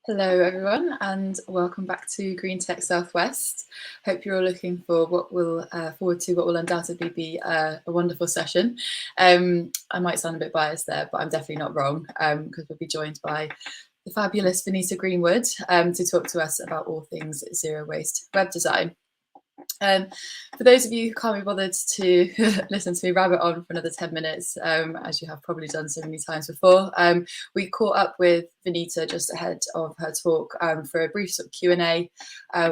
Hello everyone and welcome back to Green Tech Southwest. Hope you're all looking for what will forward to what will undoubtedly be a wonderful session. I might sound a bit biased there, but I'm definitely not wrong because we'll be joined by the fabulous Vineeta Greenwood to talk to us about all things zero waste web design. For those of you who can't be bothered to listen to me rabbit on for another 10 minutes, as you have probably done so many times before, we caught up with Vineeta just ahead of her talk for a brief sort of Q&A,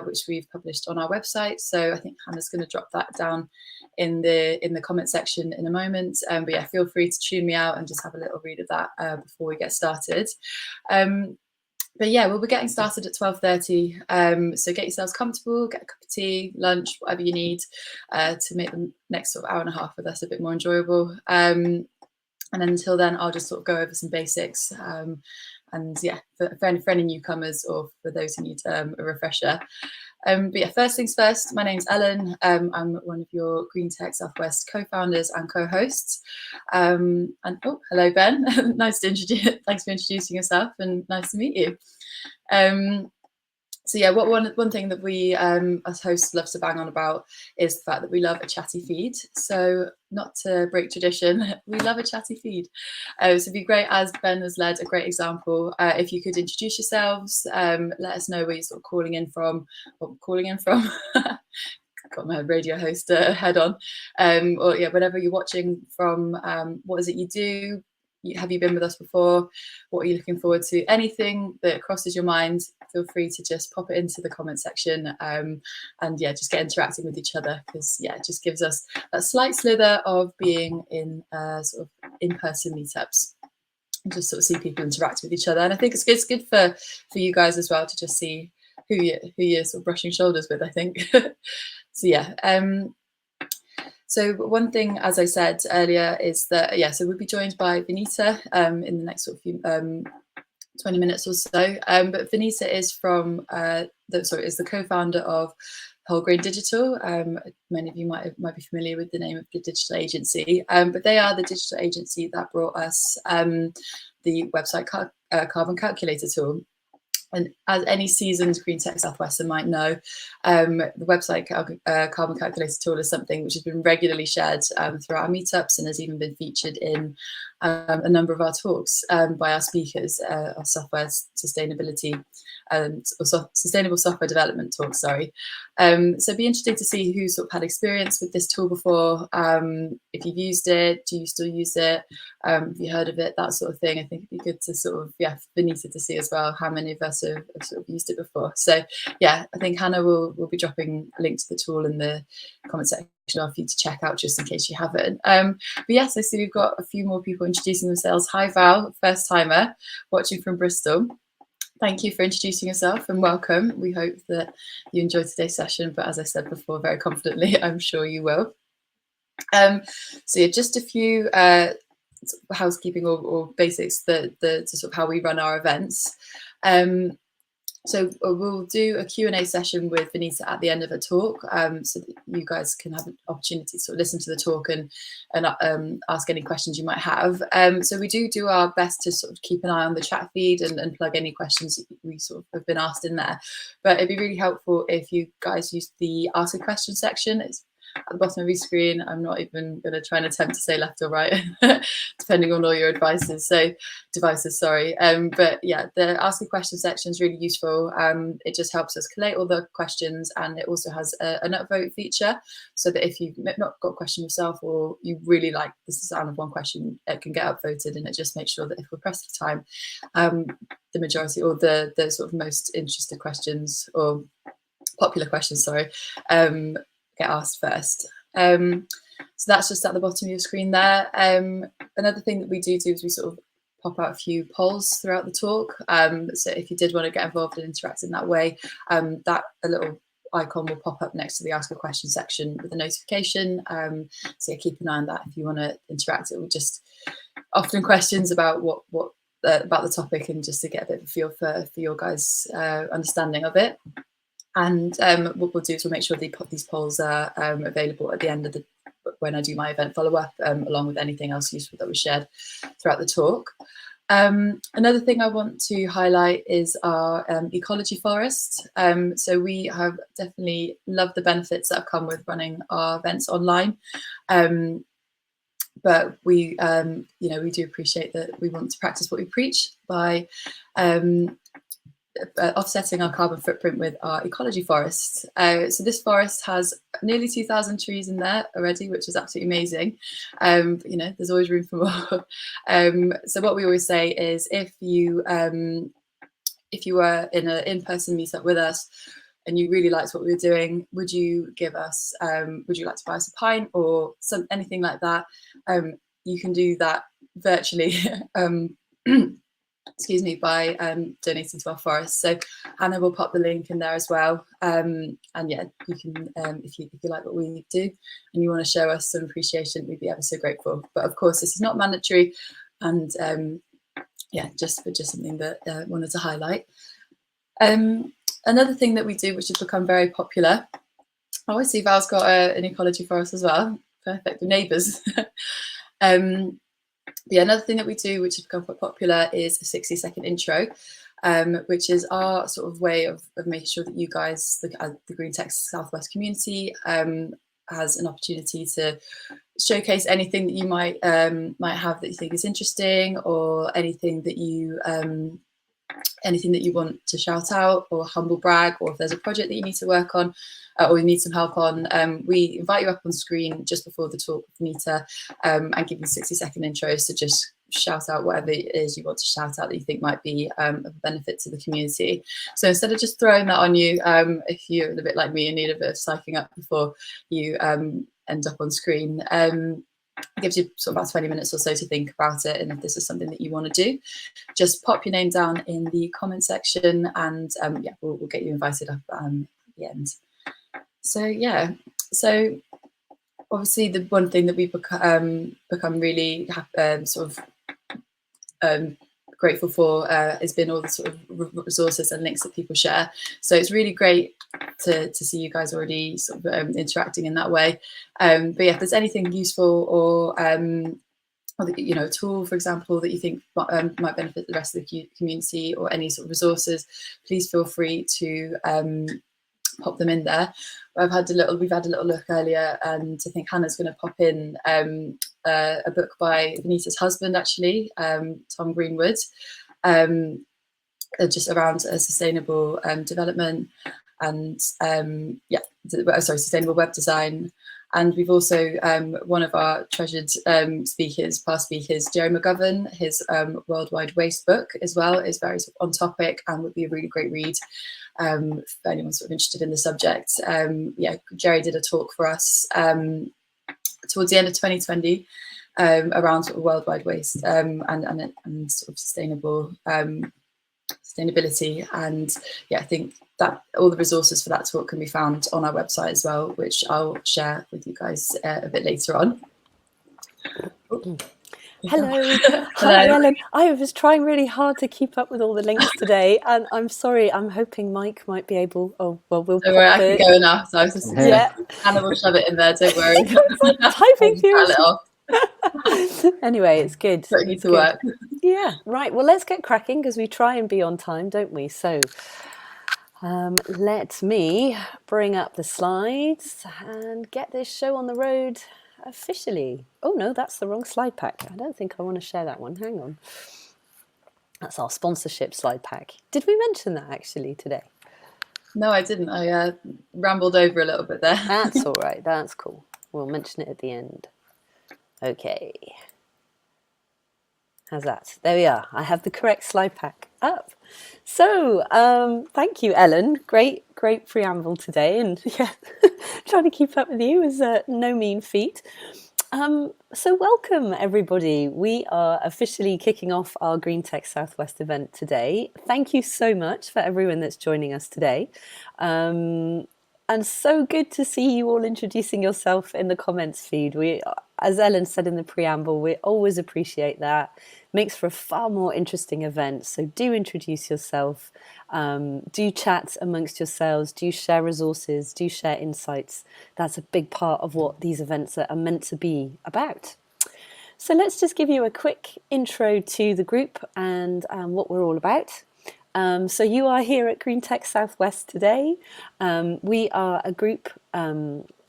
which we've published on our website. So I think Hannah's going to drop that down in the comment section in a moment. But yeah, feel free to tune me out and just have a little read of that before we get started. But yeah, we'll be getting started at 12:30. So get yourselves comfortable, get a cup of tea, lunch, whatever you need to make the next sort of hour and a half with us a bit more enjoyable. And until then, I'll just sort of go over some basics. And yeah, for any newcomers or for those who need a refresher. But yeah, first things first, my name's Ellen. I'm one of your Green Tech Southwest co-founders and co-hosts. And oh, hello, Ben. Nice to introduce. Thanks for introducing yourself and nice to meet you. So yeah, one thing that we as hosts love to bang on about is the fact that we love a chatty feed. So not to break tradition, we love a chatty feed. So it'd be great, as Ben has led a great example, if you could introduce yourselves, let us know where you're sort of calling in from. Got my radio host head on, or yeah, whatever you're watching from. What is it you do? Have you been with us before? What are you looking forward to? Anything that crosses your mind, feel free to just pop it into the comment section and yeah, just get interacting with each other because yeah, it just gives us a slight slither of being in sort of in-person meetups and just sort of see people interact with each other. And I think it's good for you guys as well to just see who you're sort of brushing shoulders with, I think. So yeah. So one thing, as I said earlier, is that, yeah, so we'll be joined by Vineeta in the next sort of few 20 minutes or so. But Vineeta is from, is the co-founder of Wholegrain Digital. Many of you might be familiar with the name of the digital agency, but they are the digital agency that brought us the website Carbon Calculator tool. And as any seasoned Green Tech Southwestern might know, the website Carbon Calculator tool is something which has been regularly shared through our meetups and has even been featured in a number of our talks by our speakers, our software sustainability sustainable software development talks, sorry. So it'd be interesting to see who sort of had experience with this tool before, if you've used it, do you still use it, have you heard of it, that sort of thing. I think it'd be good to sort of, yeah, Vineeta to see as well how many of us have sort of used it before. So yeah, I think Hannah will be dropping a link to the tool in the comment section for you to check out just in case you haven't. But yes, I see we've got a few more people introducing themselves. Hi Val, first timer watching from Bristol. Thank you for introducing yourself and welcome. We hope that you enjoyed today's session, but as I said before, very confidently, I'm sure you will. So yeah, just a few housekeeping or basics to sort of how we run our events. So we'll do a Q&A session with Vineeta at the end of her talk, so that you guys can have an opportunity to sort of listen to the talk and ask any questions you might have. So we do our best to sort of keep an eye on the chat feed and plug any questions that we sort of have been asked in there. But it'd be really helpful if you guys use the ask a question section. It's at the bottom of your screen. I'm not even going to try and attempt to say left or right, depending on all your devices. Sorry. But yeah, the ask a question section is really useful. It just helps us collate all the questions, and it also has an upvote feature, so that if you've not got a question yourself or you really like the sound of one question, it can get upvoted, and it just makes sure that if we're pressed for time, the majority or the sort of most interested questions or popular questions, sorry, get asked first. So that's just at the bottom of your screen there. Another thing that we do is we sort of pop out a few polls throughout the talk. So if you did want to get involved and interact in that way, that a little icon will pop up next to the ask a question section with a notification. So yeah, keep an eye on that if you want to interact. It will just often questions about what about the topic, and just to get a bit of a feel for your guys' understanding of it. And what we'll do is we'll make sure these polls are available at the end of when I do my event follow-up, along with anything else useful that was shared throughout the talk. Another thing I want to highlight is our ecology forest. So we have definitely loved the benefits that have come with running our events online. But we, we do appreciate that we want to practice what we preach by offsetting our carbon footprint with our ecology forest. So this forest has nearly 2,000 trees in there already, which is absolutely amazing. But, there's always room for more. So what we always say is if you were in an in-person meetup with us and you really liked what we were doing, would you like to buy us a pint or anything like that? You can do that virtually. Excuse me, by donating to our forest. So Hannah will pop the link in there as well. And yeah, you can, if you like what we do and you want to show us some appreciation, we'd be ever so grateful. But of course, this is not mandatory. And just something that I wanted to highlight. Another thing that we do, which has become very popular. Oh, I see Val's got an ecology forest as well. Perfect, the neighbours. Yeah, another thing that we do, which has become quite popular, is a 60-second intro, which is our sort of way of making sure that you guys, the Green Tech Southwest community, has an opportunity to showcase anything that you might have that you think is interesting, or anything that you want to shout out or humble brag, or if there's a project that you need to work on or you need some help on. We invite you up on screen just before the talk with Vineeta and give you 60-second intros to just shout out whatever it is you want to shout out that you think might be of benefit to the community. So instead of just throwing that on you, if you're a bit like me and need a bit of psyching up before you end up on screen, it gives you sort of about 20 minutes or so to think about it, and if this is something that you want to do, just pop your name down in the comment section, and we'll get you invited up at the end. So obviously the one thing that we've become really grateful for has been all the sort of resources and links that people share. So it's really great to see you guys already sort of interacting in that way. But yeah, if there's anything useful or a tool, for example, that you think might benefit the rest of the community, or any sort of resources, please feel free to pop them in there. We've had a little look earlier, and I think Hannah's going to pop in a book by Vineeta's husband, actually, Tom Greenwood, just around sustainable development and sustainable web design. And we've also one of our treasured past speakers, Jerry McGovern, his Worldwide Waste book as well is very sort of on topic and would be a really great read for anyone sort of interested in the subject. Jerry did a talk for us towards the end of 2020 around sort of worldwide waste and sort of sustainability, and I think that all the resources for that talk can be found on our website as well, which I'll share with you guys a bit later on. Hello. Hi, Ellen. I was trying really hard to keep up with all the links today, and I'm sorry. I'm hoping Mike might be able. Oh, well, we'll. Don't worry, I can go enough. So I was just Hannah will shove it in there. Don't worry. Typing furiously. Anyway, it's good. Putting you to work. Yeah. Right. Well, let's get cracking because we try and be on time, don't we? So, let me bring up the slides and get this show on the road officially. Oh no, that's the wrong slide pack. I don't think I want to share that one. Hang on. That's our sponsorship slide pack. Did we mention that actually today? No, I didn't. I rambled over a little bit there. That's all right. That's cool. We'll mention it at the end. Okay. How's that? There we are. I have the correct slide pack up. So, thank you, Ellen. Great preamble today. And trying to keep up with you is no mean feat. So welcome, everybody. We are officially kicking off our Green Tech Southwest event today. Thank you so much for everyone that's joining us today. And so good to see you all introducing yourself in the comments feed. We, as Ellen said in the preamble, we always appreciate that. Makes for a far more interesting event. So do introduce yourself. Do chat amongst yourselves. Do share resources. Do share insights. That's a big part of what these events are meant to be about. So let's just give you a quick intro to the group and what we're all about. So you are here at Green Tech Southwest today. We are a group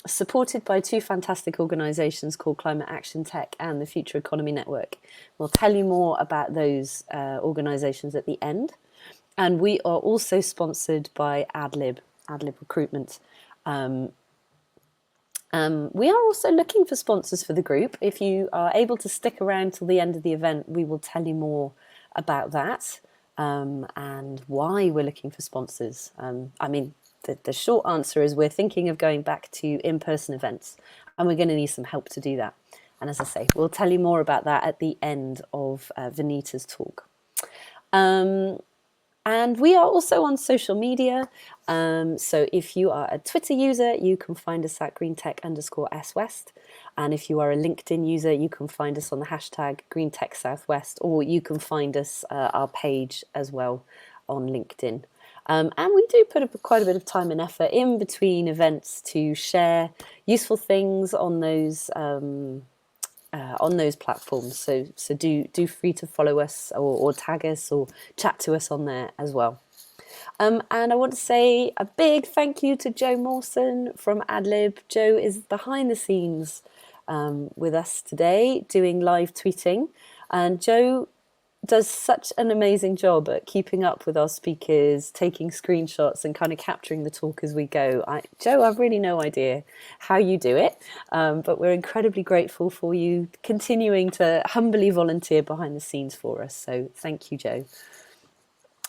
supported by two fantastic organisations called Climate Action Tech and the Future Economy Network. We'll tell you more about those organisations at the end. And we are also sponsored by AdLib Recruitment. We are also looking for sponsors for the group. If you are able to stick around till the end of the event, we will tell you more about that and why we're looking for sponsors. I mean, the short answer is we're thinking of going back to in-person events, and we're going to need some help to do that. And as I say, we'll tell you more about that at the end of Vineeta's talk. And we are also on social media. So if you are a Twitter user, you can find us at greentech_SWest. And if you are a LinkedIn user, you can find us on the hashtag GreenTechSouthwest, or you can find us our page as well on LinkedIn. And we do put quite a bit of time and effort in between events to share useful things on those platforms. So do free to follow us or tag us or chat to us on there as well. And I want to say a big thank you to Joe Mawson from AdLib. Joe is behind the scenes with us today doing live tweeting. And Joe does such an amazing job at keeping up with our speakers, taking screenshots and kind of capturing the talk as we go. Joe, I've really no idea how you do it, but we're incredibly grateful for you continuing to humbly volunteer behind the scenes for us. So thank you, Joe.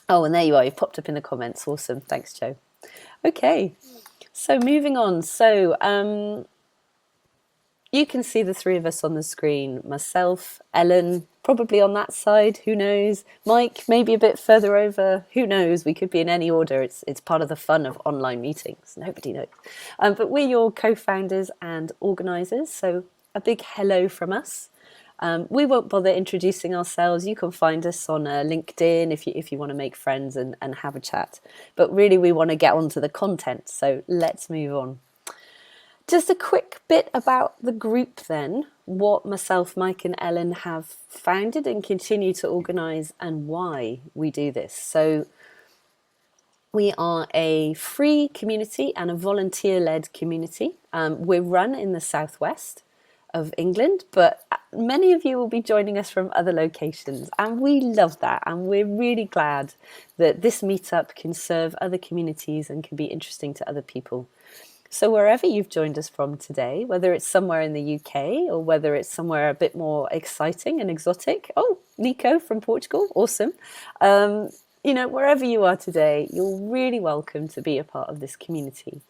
Oh, and there you are. You've popped up in the comments. Awesome. Thanks, Joe. Okay, so moving on. So you can see the three of us on the screen. Myself, Ellen, probably on that side, who knows? Mike, maybe a bit further over, who knows? We could be in any order. It's part of the fun of online meetings. Nobody knows. But we're your co-founders and organisers, so a big hello from us. We won't bother introducing ourselves. You can find us on LinkedIn if you want to make friends and have a chat. But really, we want to get onto the content, so let's move on. Just a quick bit about the group then, what myself, Mike and Ellen have founded and continue to organise and why we do this. So we are a free community and a volunteer-led community. We're run in the southwest of England, but many of you will be joining us from other locations, and we love that, and we're really glad that this meetup can serve other communities and can be interesting to other people. So wherever you've joined us from today, whether it's somewhere in the UK or whether it's somewhere a bit more exciting and exotic, oh, Nico from Portugal, awesome. You know, wherever you are today, you're really welcome to be a part of this community.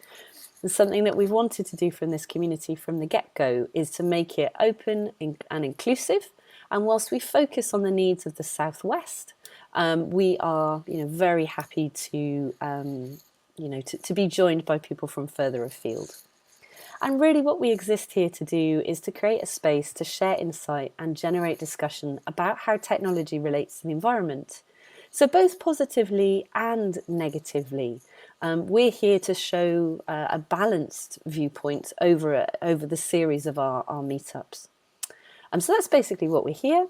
And something that we've wanted to do from this community from the get-go is to make it open and inclusive. And whilst we focus on the needs of the Southwest, we are, very happy to to be joined by people from further afield. And really what we exist here to do is to create a space to share insight and generate discussion about how technology relates to the environment. So both positively and negatively. We're here to show a balanced viewpoint over the series of our meetups. So that's basically what we're here.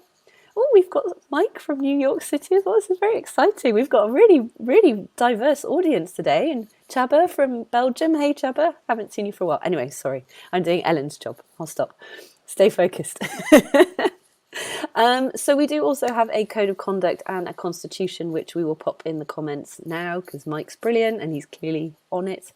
Oh, we've got Mike from New York City as well. This is very exciting. We've got a really, really diverse audience today. And Chaba from Belgium. Hey, Chaba. Haven't seen you for a while. Anyway, sorry. I'm doing Ellen's job. I'll stop. Stay focused. So we do also have a code of conduct and a constitution, which we will pop in the comments now because Mike's brilliant and he's clearly on it.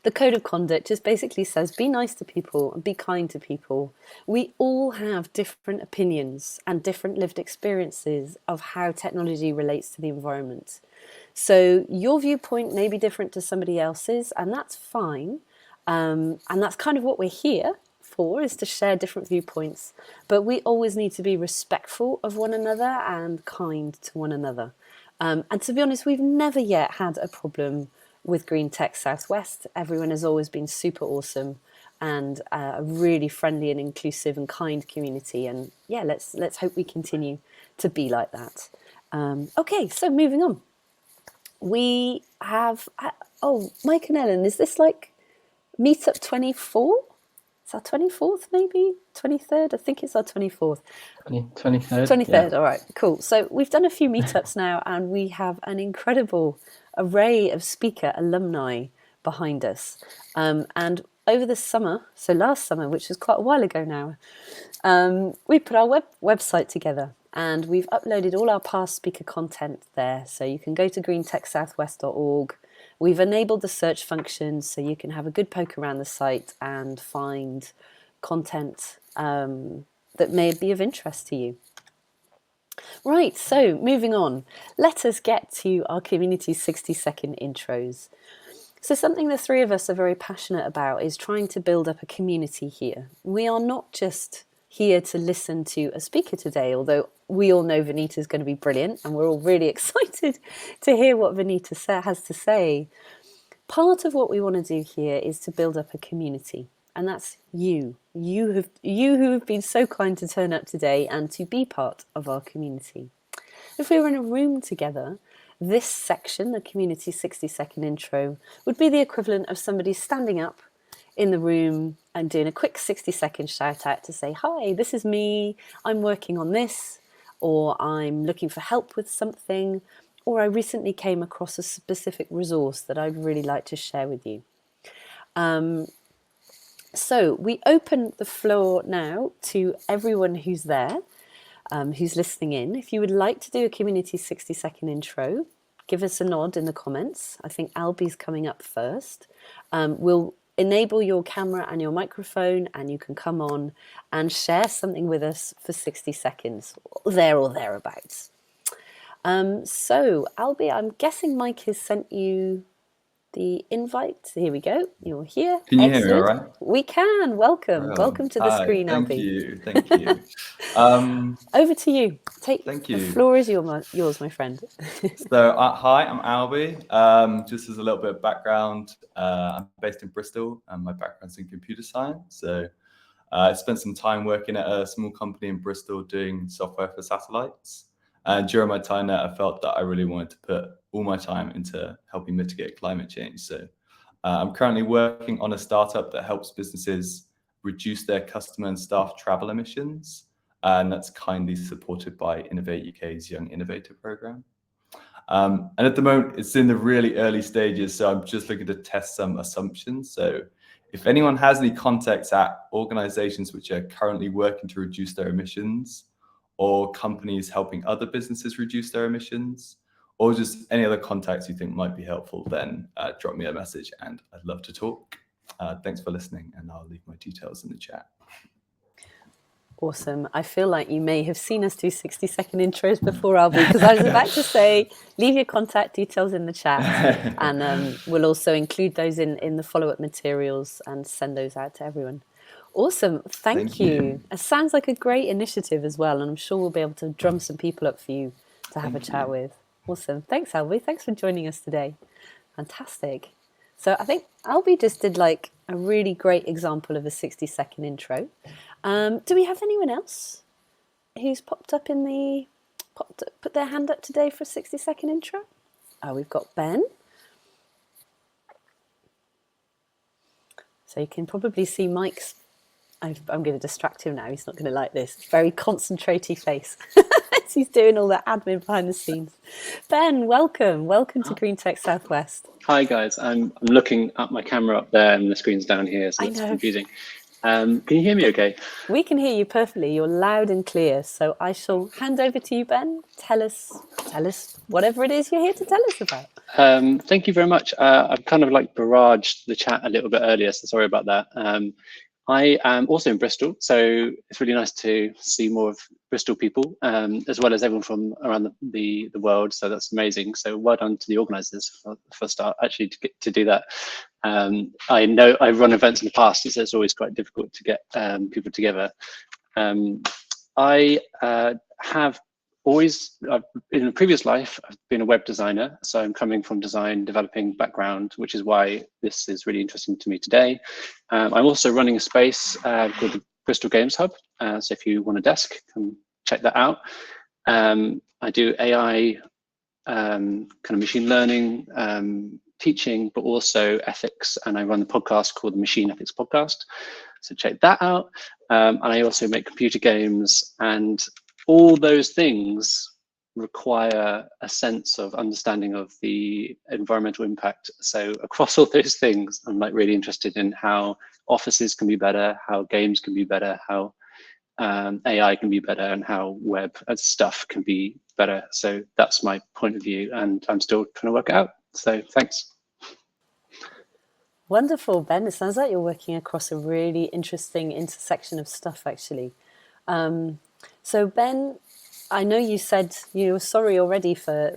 The code of conduct just basically says be nice to people and be kind to people. We all have different opinions and different lived experiences of how technology relates to the environment. So your viewpoint may be different to somebody else's, and that's fine. And that's kind of what we're here for, is to share different viewpoints. But we always need to be respectful of one another and kind to one another. And to be honest, we've never yet had a problem with Green Tech Southwest. Everyone has always been super awesome and a really friendly and inclusive and kind community. And yeah, let's hope we continue to be like that. Okay, so moving on. We have, Mike and Ellen, is this like Meetup 24? It's our 24th, maybe 23rd. I think it's our 24th. 23rd. 23rd. Yeah. All right, cool. So we've done a few meetups now, and we have an incredible array of speaker alumni behind us. And over the summer, so last summer, which was quite a while ago now, we put our website together, and we've uploaded all our past speaker content there. So you can go to greentechsouthwest.org. We've enabled the search function so you can have a good poke around the site and find content that may be of interest to you. Right, so moving on, let us get to our community 60-second intros. So something the three of us are very passionate about is trying to build up a community here. We are not just here to listen to a speaker today, although we all know Vineeta is going to be brilliant and we're all really excited to hear what Vineeta has to say. Part of what we want to do here is to build up a community, and that's you who have been so kind to turn up today and to be part of our community. If we were in a room together, this section, the community 60-second intro, would be the equivalent of somebody standing up in the room and doing a quick 60-second shout out to say, hi, this is me, I'm working on this, or I'm looking for help with something, or I recently came across a specific resource that I'd really like to share with you. So we open the floor now to everyone who's there, who's listening in. If you would like to do a community 60-second intro, give us a nod in the comments. I think Albie's coming up first. We'll enable your camera and your microphone, and you can come on and share something with us for 60 seconds, there or thereabouts. So, Albie, I'm guessing Mike has sent you the invite. Here we go. You're here. Can you hear me all right? We can. Welcome. Welcome to the screen, Albie. Thank you. Over to you. Thank you. The floor is yours, my friend. So, hi, I'm Albie. Just as a little bit of background, I'm based in Bristol, and my background's in computer science. So, I spent some time working at a small company in Bristol doing software for satellites. And during my time there, I felt that I really wanted to put all my time into helping mitigate climate change. So I'm currently working on a startup that helps businesses reduce their customer and staff travel emissions. And that's kindly supported by Innovate UK's Young Innovator program. And at the moment, it's in the really early stages. So I'm just looking to test some assumptions. So if anyone has any contacts at organizations which are currently working to reduce their emissions, or companies helping other businesses reduce their emissions, or just any other contacts you think might be helpful, then drop me a message and I'd love to talk. Thanks for listening, and I'll leave my details in the chat. Awesome. I feel like you may have seen us do 60-second intros before, Albie, because I was about to say, leave your contact details in the chat, and we'll also include those in the follow-up materials and send those out to everyone. Awesome. Thank you. It sounds like a great initiative as well, and I'm sure we'll be able to drum some people up for you to have a chat with. Awesome. Thanks, Albie. Thanks for joining us today. Fantastic. So I think Albie just did like a really great example of a 60-second intro. Do we have anyone else who's put their hand up today for a 60-second intro? Oh, we've got Ben. So you can probably see Mike's. I'm going to distract him now. He's not going to like this. Very concentraty face. He's doing all that admin behind the scenes. Ben, welcome. Welcome to Green Tech Southwest. Hi, guys. I'm looking at my camera up there and the screen's down here, so it's confusing. Can you hear me okay? We can hear you perfectly. You're loud and clear. So I shall hand over to you, Ben. Tell us whatever it is you're here to tell us about. Thank you very much. I've kind of like barraged the chat a little bit earlier, so sorry about that. I am also in Bristol, so it's really nice to see more of Bristol people, as well as everyone from around the world. So that's amazing. So well done to the organisers for start actually to do that. I know I've run events in the past, so it's always quite difficult to get people together. I have always, in a previous life, I've been a web designer, so I'm coming from design developing background, which is why this is really interesting to me today. I'm also running a space called the Bristol Games Hub, so if you want a desk, come check that out. I do AI, kind of machine learning, teaching, but also ethics. And I run the podcast called the Machine Ethics Podcast. So check that out. And I also make computer games, and all those things require a sense of understanding of the environmental impact. So across all those things, I'm like really interested in how offices can be better, how games can be better, how AI can be better, and how web stuff can be better. So that's my point of view, and I'm still trying to work it out. So thanks. Wonderful, Ben. It sounds like you're working across a really interesting intersection of stuff, actually. So Ben, I know you said you were sorry already for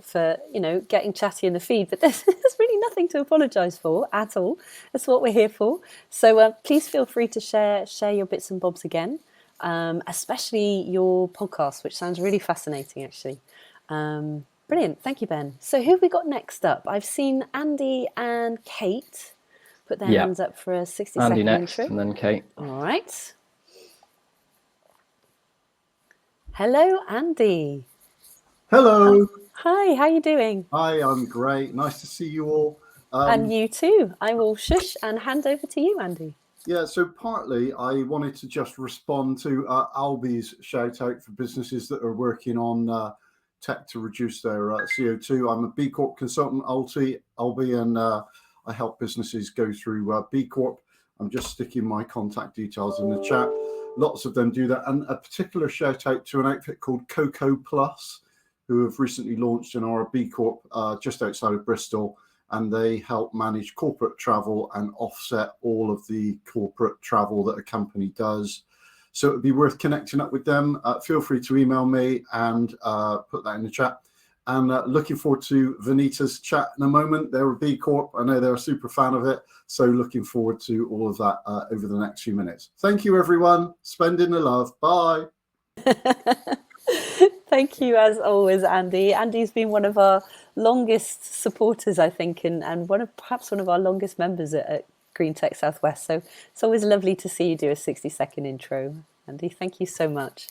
getting chatty in the feed, but there's really nothing to apologise for at all. That's what we're here for. So please feel free to share your bits and bobs again, especially your podcast, which sounds really fascinating, actually. Brilliant. Thank you, Ben. So who have we got next up? I've seen Andy and Kate put their hands up for a 60-second Andy next, intro. and then Kate. All right. Hello, Andy. Hello. Hi, how are you doing? Hi, I'm great. Nice to see you all. And you too. I will shush and hand over to you, Andy. Yeah, so partly I wanted to just respond to Albie's shout out for businesses that are working on tech to reduce their CO2. I'm a B Corp consultant, Albie, and I help businesses go through B Corp. I'm just sticking my contact details in the chat. Lots of them do that. And a particular shout out to an outfit called Cocoa Plus, who have recently launched an RB Corp just outside of Bristol. And they help manage corporate travel and offset all of the corporate travel that a company does. So it'd be worth connecting up with them. Feel free to email me and put that in the chat. And looking forward to Vineeta's chat in a moment. They're a B Corp. I know they're a super fan of it. So looking forward to all of that over the next few minutes. Thank you, everyone. Spending the love. Bye. Thank you, as always, Andy. Andy's been one of our longest supporters, I think, and perhaps one of our longest members at Green Tech Southwest. So it's always lovely to see you do a 60-second intro. Andy, thank you so much.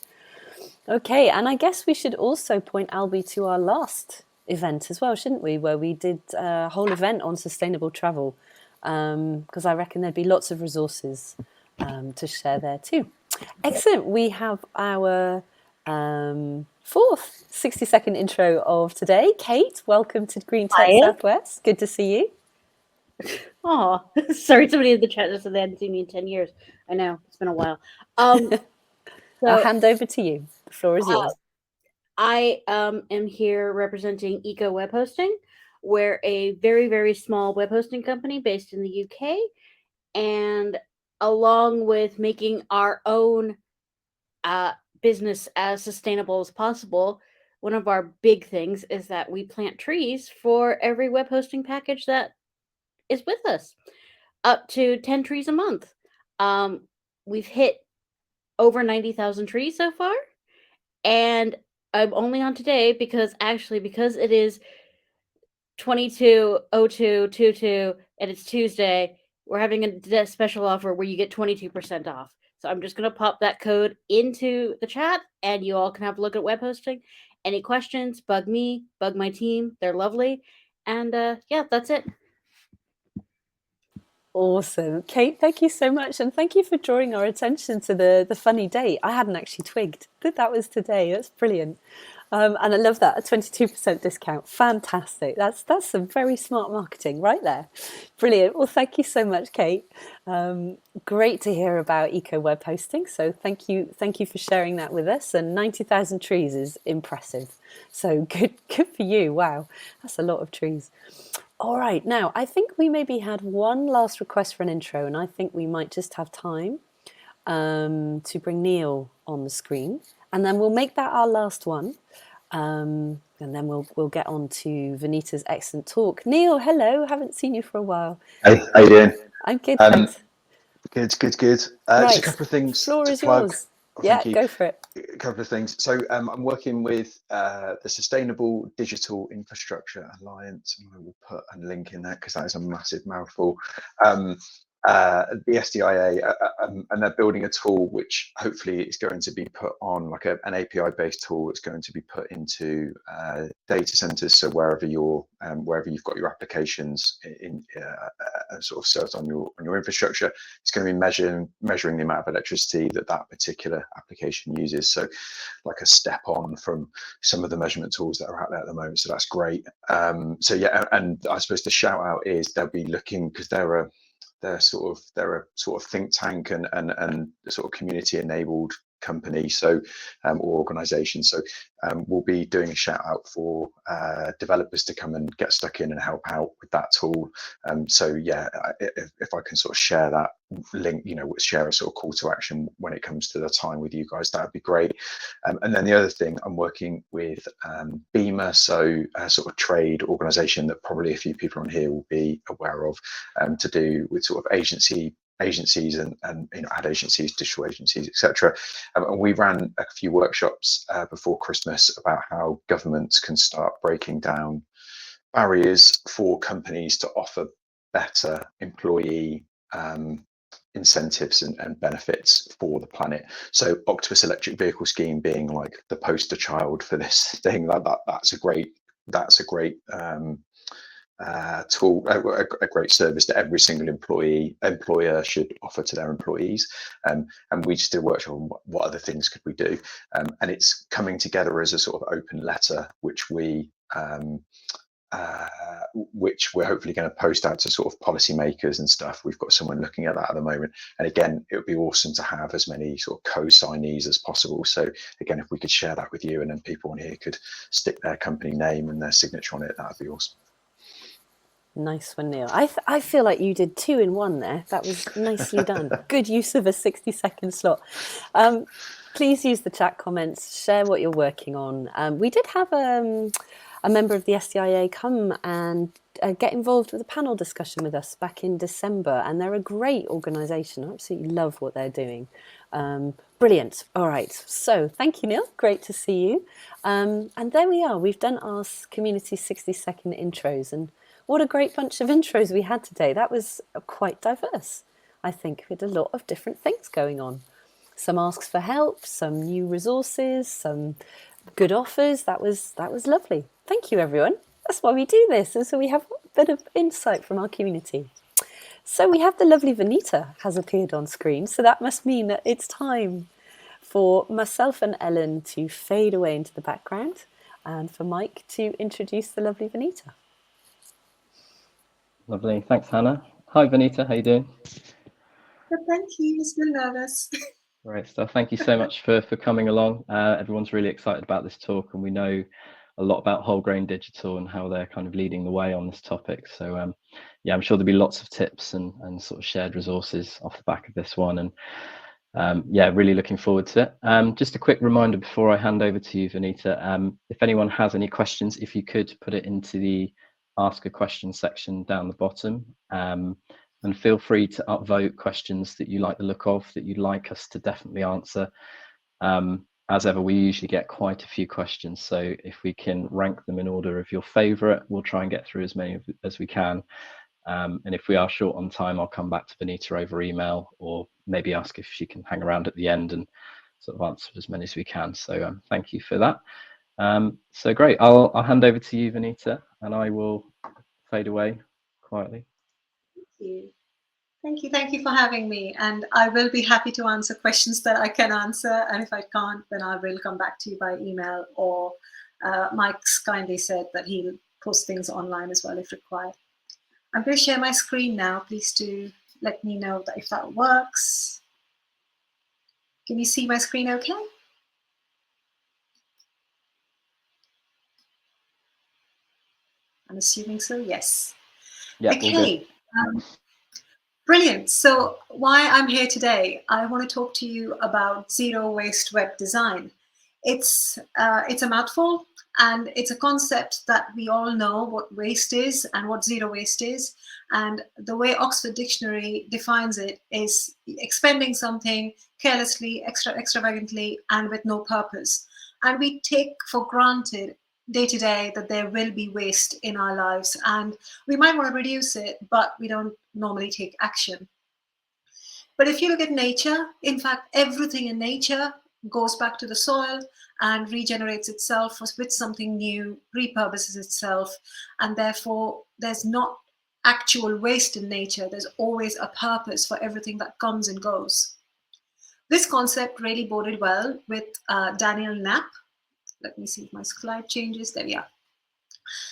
Okay, and I guess we should also point Albie to our last event as well, shouldn't we? Where we did a whole event on sustainable travel, because I reckon there'd be lots of resources to share there too. Excellent. We have our fourth 60-second intro of today. Kate, welcome to Green Tech Southwest. Good to see you. Oh, sorry, somebody in the chat just said they hadn't seen me in 10 years. I know, it's been a while. So, I'll hand over to you. The floor is yours. I am here representing Eco Web Hosting. We're a very, very small web hosting company based in the UK. And along with making our own business as sustainable as possible, one of our big things is that we plant trees for every web hosting package that is with us, up to 10 trees a month. We've hit over 90,000 trees so far, and I'm only on today because it is 22/02/22 and it's Tuesday, we're having a special offer where you get 22% off. So I'm just going to pop that code into the chat, and you all can have a look at web hosting. Any questions, bug me, bug my team. They're lovely. And yeah, that's it. Awesome. Kate, thank you so much. And thank you for drawing our attention to the funny date. I hadn't actually twigged that was today. That's brilliant. And I love that, a 22% discount. Fantastic. That's some very smart marketing right there. Brilliant. Well, thank you so much, Kate. Great to hear about eco web hosting. So thank you for sharing that with us. And 90,000 trees is impressive. So good for you. Wow, that's a lot of trees. All right, now I think we maybe had one last request for an intro, and I think we might just have time to bring Neil on the screen, and then we'll make that our last one, and then we'll get on to Vineeta's excellent talk. Neil, hello, haven't seen you for a while. Hey, how you doing? I'm good, thanks. Good. Right. Just a couple of things Floor to is plug. yours. Yeah, go for it. A couple of things. So I'm working with the Sustainable Digital Infrastructure Alliance, and I will put a link in that because that is a massive mouthful. the SDIA, and they're building a tool which hopefully is going to be put on like an API-based tool. It's going to be put into data centers. So wherever you've got your applications in sort of served on your infrastructure, it's going to be measuring the amount of electricity that particular application uses. So like a step on from some of the measurement tools that are out there at the moment. So that's great. So yeah, and I suppose the shout out is they'll be looking, because they're a sort of think tank and sort of community enabled company, so or organization. So we'll be doing a shout out for developers to come and get stuck in and help out with that tool. So yeah, if I can sort of share that link, share a sort of call to action when it comes to the time with you guys, that would be great. And then the other thing, I'm working with BEMA, so a sort of trade organization that probably a few people on here will be aware of, to do with sort of agencies and ad agencies, digital agencies, etc. And we ran a few workshops before Christmas about how governments can start breaking down barriers for companies to offer better employee incentives and benefits for the planet. So Octopus Electric Vehicle Scheme being like the poster child for this thing. That's a great tool, a great service that every single employer should offer to their employees. And we just did a workshop on what other things could we do, and it's coming together as a sort of open letter, which we're hopefully going to post out to sort of policymakers and stuff. We've got someone looking at that at the moment, and again, it would be awesome to have as many sort of co-signees as possible. So again, if we could share that with you, and then people on here could stick their company name and their signature on it, that would be awesome. Nice one, Neil. I feel like you did 2 in 1 there. That was nicely done. Good use of a 60-second slot. Please use the chat comments, share what you're working on. We did have a member of the SDIA come and get involved with a panel discussion with us back in December, and they're a great organisation. I absolutely love what they're doing. Brilliant. All right. So thank you, Neil. Great to see you. And there we are. We've done our community 60-second intros, and what a great bunch of intros we had today. That was quite diverse. I think we had a lot of different things going on. Some asks for help, some new resources, some good offers. That was lovely. Thank you, everyone. That's why we do this, and so we have a bit of insight from our community. So we have the lovely Vineeta has appeared on screen, so that must mean that it's time for myself and Ellen to fade away into the background, and for Mike to introduce the lovely Vineeta. Lovely. Thanks, Hannah. Hi, Vineeta. How you doing? Good, thank you. Still nervous. Great stuff. Thank you so much for coming along. Everyone's really excited about this talk, and we know a lot about Wholegrain Digital and how they're kind of leading the way on this topic. So yeah, I'm sure there'll be lots of tips and sort of shared resources off the back of this one. And yeah, really looking forward to it. Just a quick reminder before I hand over to you, Vineeta, if anyone has any questions, if you could put it into the ask a question section down the bottom, and feel free to upvote questions that you like the look of, that you'd like us to definitely answer. As ever, we usually get quite a few questions, so if we can rank them in order of your favorite, we'll try and get through as many as we can. And if we are short on time, I'll come back to Vineeta over email, or maybe ask if she can hang around at the end and sort of answer as many as we can. So thank you for that. So great, I'll hand over to you, Vineeta, and I will fade away quietly. Thank you for having me, and I will be happy to answer questions that I can answer, and if I can't, then I will come back to you by email, or Mike's kindly said that he'll post things online as well if required. I'm going to share my screen now. Please do let me know that if that works. Can you see my screen okay? I'm assuming so, yes. Yeah, okay. Brilliant. So why I'm here today, I want to talk to you about zero waste web design. It's a mouthful, and it's a concept that we all know what waste is and what zero waste is. And the way Oxford Dictionary defines it is expending something carelessly, extravagantly, and with no purpose. And we take for granted day to day that there will be waste in our lives, and we might want to reduce it, but we don't normally take action. But if you look at nature, in fact, everything in nature goes back to the soil and regenerates itself with something new, repurposes itself, and therefore there's not actual waste in nature. There's always a purpose for everything that comes and goes. This concept really boded well with Daniel Knapp. Let me see if my slide changes. There we are.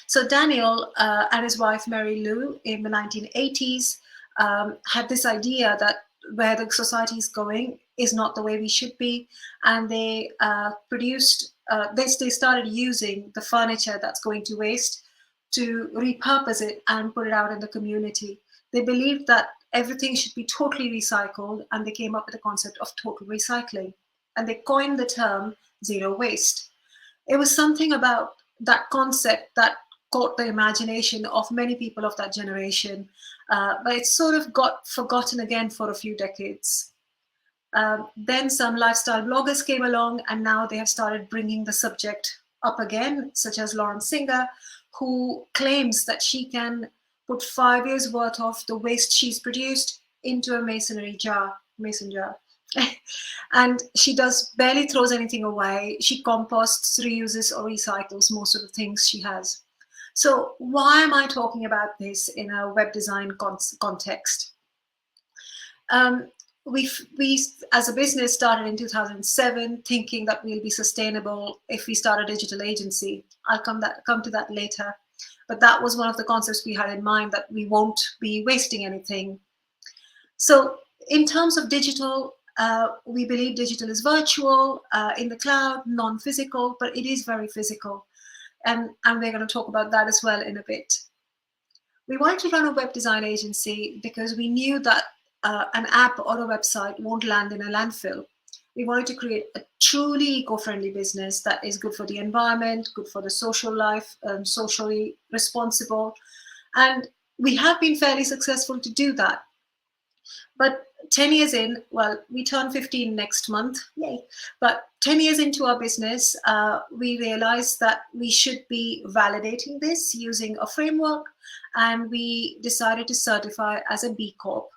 So Daniel and his wife Mary Lou in the 1980s had this idea that where the society is going is not the way we should be, and they they started using the furniture that's going to waste to repurpose it and put it out in the community. They believed that everything should be totally recycled, and they came up with the concept of total recycling, and they coined the term zero waste. It was something about that concept that caught the imagination of many people of that generation, but it sort of got forgotten again for a few decades. Then some lifestyle bloggers came along, and now they have started bringing the subject up again, such as Lauren Singer, who claims that she can put 5 years worth of the waste she's produced into a mason jar. And she barely throws anything away. She composts, reuses, or recycles most of the things she has. So why am I talking about this in a web design context? We, as a business, started in 2007 thinking that we'll be sustainable if we start a digital agency. I'll come to that later. But that was one of the concepts we had in mind, that we won't be wasting anything. So in terms of digital, we believe digital is virtual, in the cloud, non-physical, but it is very physical. And we're going to talk about that as well in a bit. We wanted to run a web design agency because we knew that an app or a website won't land in a landfill. We wanted to create a truly eco-friendly business that is good for the environment, good for the social life, socially responsible. And we have been fairly successful to do that. But 10 years in, well, we turn 15 next month, yay. But 10 years into our business, we realized that we should be validating this using a framework, and we decided to certify as a B Corp.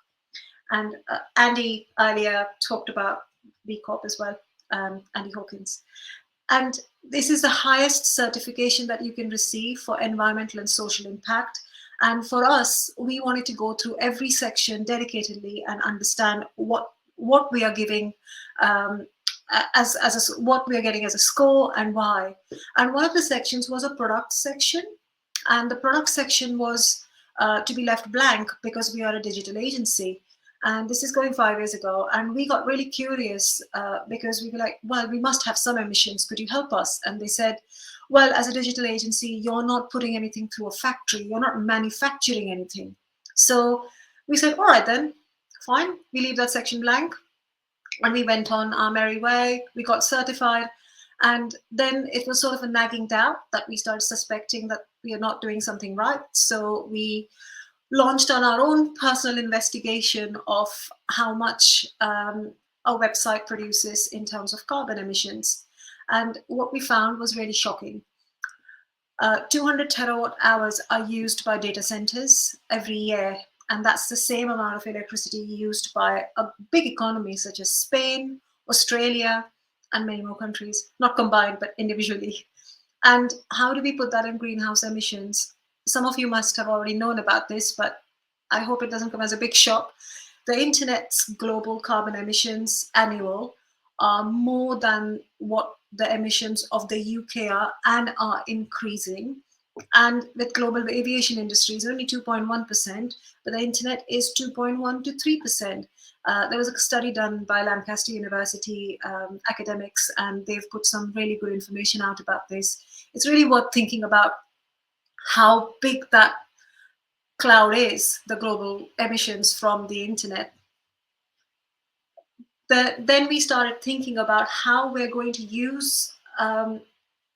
And Andy earlier talked about B Corp as well, Andy Hawkins. And this is the highest certification that you can receive for environmental and social impact. And for us, we wanted to go through every section dedicatedly and understand what we are giving what we are getting as a score and why. And one of the sections was a product section, and the product section was to be left blank because we are a digital agency. And this is going 5 years ago, and we got really curious because we were like, well, we must have some emissions. Could you help us? And they said, well, as a digital agency, you're not putting anything through a factory. You're not manufacturing anything. So we said, all right, then, fine. We leave that section blank. And we went on our merry way. We got certified. And then it was sort of a nagging doubt that we started suspecting that we are not doing something right. So we launched on our own personal investigation of how much a website produces in terms of carbon emissions. And what we found was really shocking. 200 terawatt hours are used by data centers every year. And that's the same amount of electricity used by a big economy such as Spain, Australia, and many more countries, not combined, but individually. And how do we put that in greenhouse emissions? Some of you must have already known about this, but I hope it doesn't come as a big shock. The internet's global carbon emissions annual are more than what the emissions of the UK are, and are increasing. And with global aviation industries, only 2.1%, but the internet is 2.1 to 3%. There was a study done by Lancaster University academics, and they've put some really good information out about this. It's really worth thinking about how big that cloud is, the global emissions from the internet. Then we started thinking about how we're going to use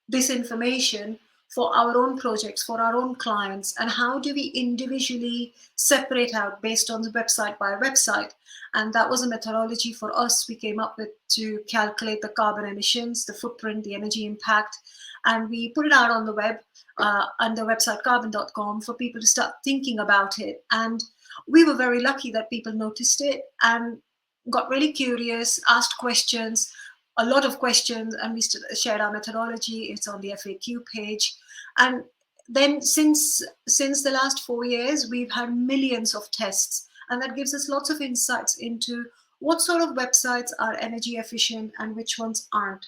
this information for our own projects, for our own clients, and how do we individually separate out based on the website by website. And that was a methodology for us we came up with to calculate the carbon emissions, the footprint, the energy impact, and we put it out on the web on the website carbon.com for people to start thinking about it. And we were very lucky that people noticed it, and got really curious, asked questions, a lot of questions, and we shared our methodology. It's on the FAQ page. And then since the last 4 years, we've had millions of tests, and that gives us lots of insights into what sort of websites are energy efficient and which ones aren't.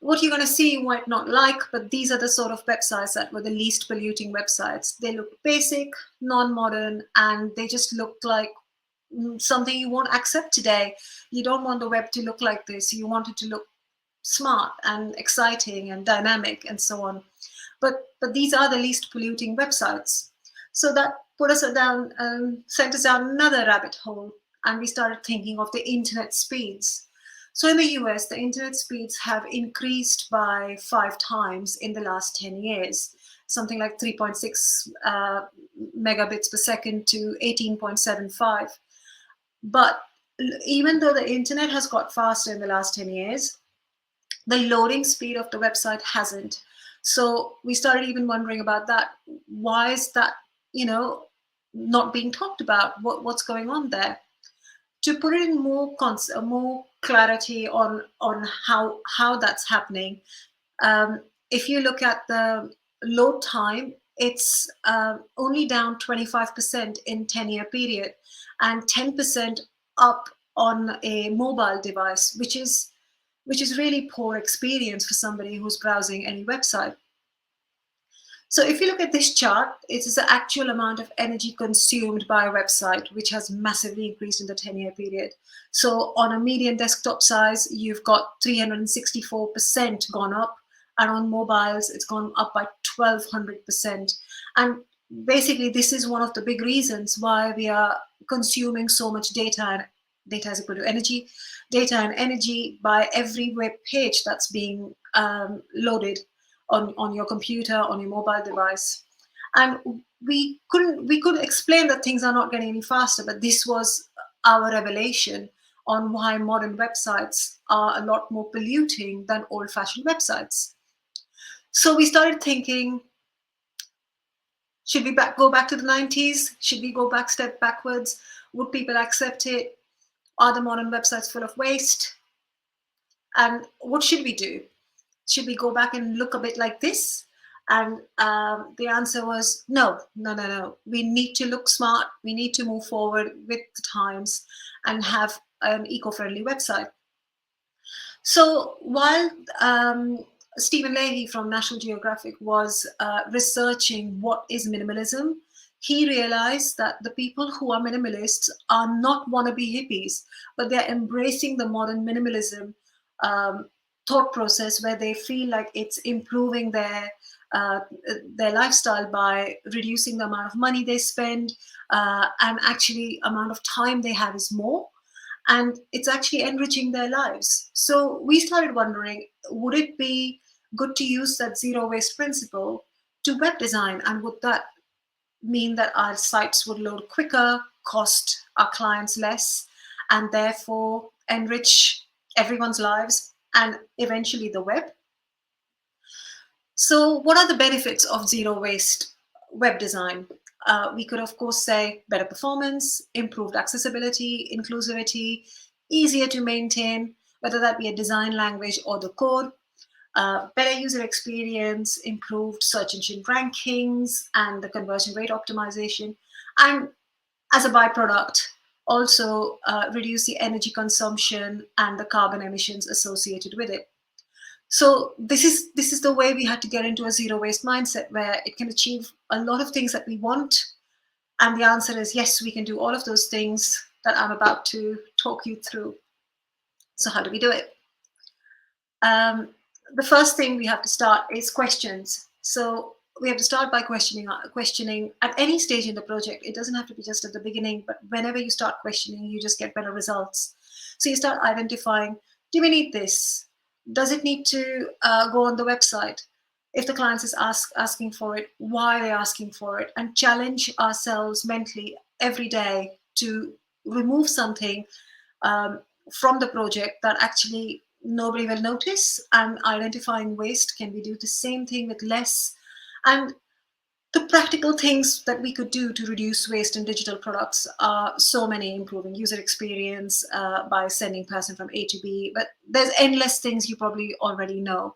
What you're going to see you might not like, but these are the sort of websites that were the least polluting websites. They look basic, non-modern, and they just look like something you won't accept today. You don't want the web to look like this. You want it to look smart and exciting and dynamic and so on. But these are the least polluting websites. So that put us down, sent us down another rabbit hole, and we started thinking of the internet speeds. So in the US, the internet speeds have increased by 5 times in the last 10 years, something like 3.6 megabits per second to 18.75. But even though the internet has got faster in the last 10 years, the loading speed of the website hasn't. So we started even wondering about that. Why is that, not being talked about? What's going on there? To put it in more clarity on how that's happening, if you look at the load time, it's only down 25% in 10-year period, and 10% up on a mobile device, which is really poor experience for somebody who's browsing any website. So if you look at this chart, it is the actual amount of energy consumed by a website, which has massively increased in the 10-year period. So on a median desktop size, you've got 364% gone up, and on mobiles, it's gone up by 1200%. And basically, this is one of the big reasons why we are consuming so much data, and data is equal to energy, data and energy by every web page that's being loaded on your computer, on your mobile device. And we could explain that things are not getting any faster, but this was our revelation on why modern websites are a lot more polluting than old-fashioned websites. So we started thinking, should we go back to the 90s? Should we go step backwards? Would people accept it? Are the modern websites full of waste? And what should we do? Should we go back and look a bit like this? And the answer was no. We need to look smart. We need to move forward with the times and have an eco-friendly website. So while Stephen Leahy from National Geographic was researching what is minimalism, he realized that the people who are minimalists are not wannabe hippies, but they're embracing the modern minimalism thought process, where they feel like it's improving their lifestyle by reducing the amount of money they spend, and actually amount of time they have is more, and it's actually enriching their lives. So we started wondering, would it be good to use that zero waste principle to web design, and would that mean that our sites would load quicker, cost our clients less, and therefore enrich everyone's lives and eventually the web? So what are the benefits of zero waste web design? We could, of course, say better performance, improved accessibility, inclusivity, easier to maintain, whether that be a design language or the code, better user experience, improved search engine rankings, and the conversion rate optimization. And as a byproduct, also reduce the energy consumption and the carbon emissions associated with it. So this is the way we had to get into a zero waste mindset, where it can achieve a lot of things that we want. And the answer is yes, we can do all of those things that I'm about to talk you through. So how do we do it? The first thing we have to start is questions. So we have to start by questioning at any stage in the project. It doesn't have to be just at the beginning, but whenever you start questioning, you just get better results. So you start identifying, do we need this? Does it need to go on the website? If the client is asking for it, why are they asking for it? And challenge ourselves mentally every day to remove something from the project that actually nobody will notice. And identifying waste, can we do the same thing with less? And The practical things that we could do to reduce waste in digital products are so many: improving user experience by sending person from A to B, but there's endless things you probably already know.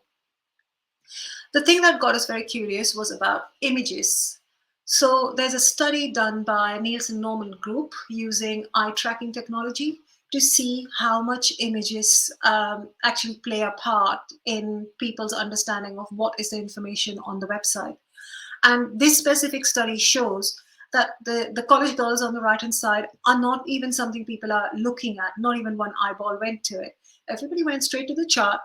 The thing that got us very curious was about images. So there's a study done by Nielsen Norman Group using eye tracking technology to see how much images actually play a part in people's understanding of what is the information on the website. And this specific study shows that the college girls on the right-hand side are not even something people are looking at. Not even one eyeball went to it. Everybody went straight to the chart,